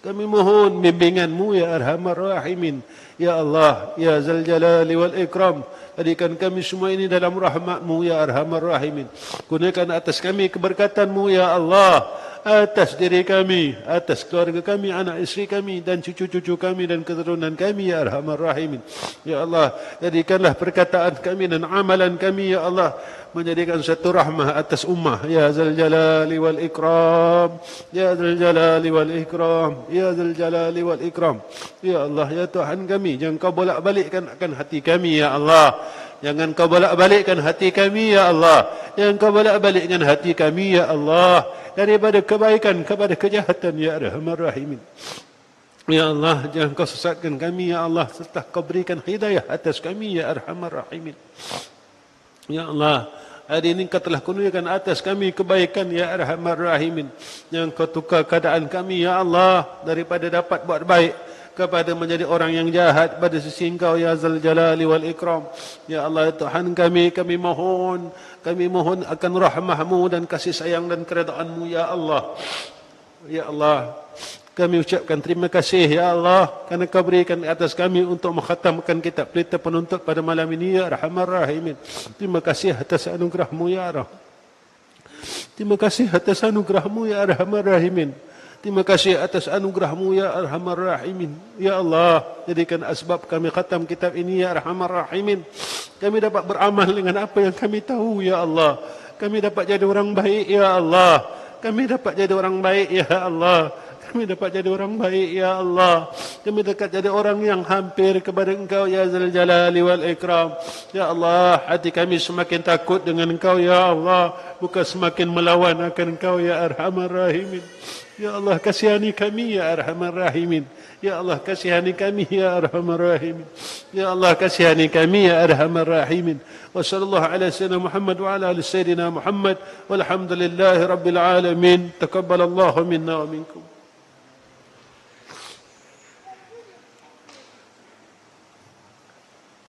Kami mohon bimbingan-Mu, ya Arhamar Rahimin. Ya Allah, ya Zal Jalali wal Ikram, jadikan kami semua ini dalam rahmat-Mu, ya Arhamar Rahimin. Gunakan atas kami keberkatan-Mu, ya Allah, atas diri kami, atas keluarga kami, anak isteri kami dan cucu-cucu kami dan keturunan kami, ya Arhamar Rahimin. Ya Allah, jadikanlah perkataan kami dan amalan kami, ya Allah, menjadikan satu rahmah atas ummah, ya Zal Jalali wal Ikram, ya Zal Jalali wal Ikram, ya Zal Jalali wal Ikram. Ya Allah, ya Tuhan kami, jangan kau bolak-balikkan akan hati kami, ya Allah. Jangan kau bolak-balikkan hati kami, ya Allah. Jangan kau bolak-balikkan hati kami, ya Allah, daripada kebaikan kepada kejahatan, ya Arhamar Rahimin. Ya Allah, jangan kau sesatkan kami, ya Allah, serta kau berikan hidayah atas kami, ya Arhamar Rahimin. Ya Allah, hari ini kau telah kurniakan atas kami kebaikan, ya Arhamar Rahimin. Yang kau tukar keadaan kami, ya Allah, daripada dapat buat baik kepada menjadi orang yang jahat pada sisi Engkau, ya Zal Jalali wal Ikram. Ya Allah, Tuhan kami mohon akan rahmah-Mu dan kasih sayang dan keredaan-Mu, ya Allah. Ya Allah, kami ucapkan terima kasih, ya Allah, kerana kau berikan atas kami untuk mengkhatamkan kitab Pelita Penuntut pada malam ini, ya Arhamar Rahimin. Terima kasih atas anugerah-Mu, ya Allah. Terima kasih atas anugerah-Mu, ya Arhamar Rahimin. Terima kasih atas anugerah-Mu, ya Arhamar Rahimin. Ya Allah, jadikan asbab kami khatam kitab ini, ya Arhamar Rahimin. Kami dapat beramal dengan apa yang kami tahu, ya Allah. Kami dapat jadi orang baik, ya Allah. Kami dapat jadi orang baik, ya Allah. Kami dapat jadi orang baik, ya Allah. Kami dapat jadi orang yang hampir kepada Engkau, ya Zal Jalali wal Ikram. Ya Allah, hati kami semakin takut dengan Engkau, ya Allah, bukan semakin melawan akan Engkau, ya Arhamar Rahimin. Ya Allah, kasihani kami, ya Arhamar Rahimin. Ya Allah, kasihani kami, ya Arhamar Rahimin. Ya Allah, kasihani kami, ya Arhamar Rahimin. Wa sallallahu ala sayyidina Muhammad wa ala ali sayyidina Muhammad. Walhamdulillahi rabbil alamin. Taqabbalallahu minna wa minkum.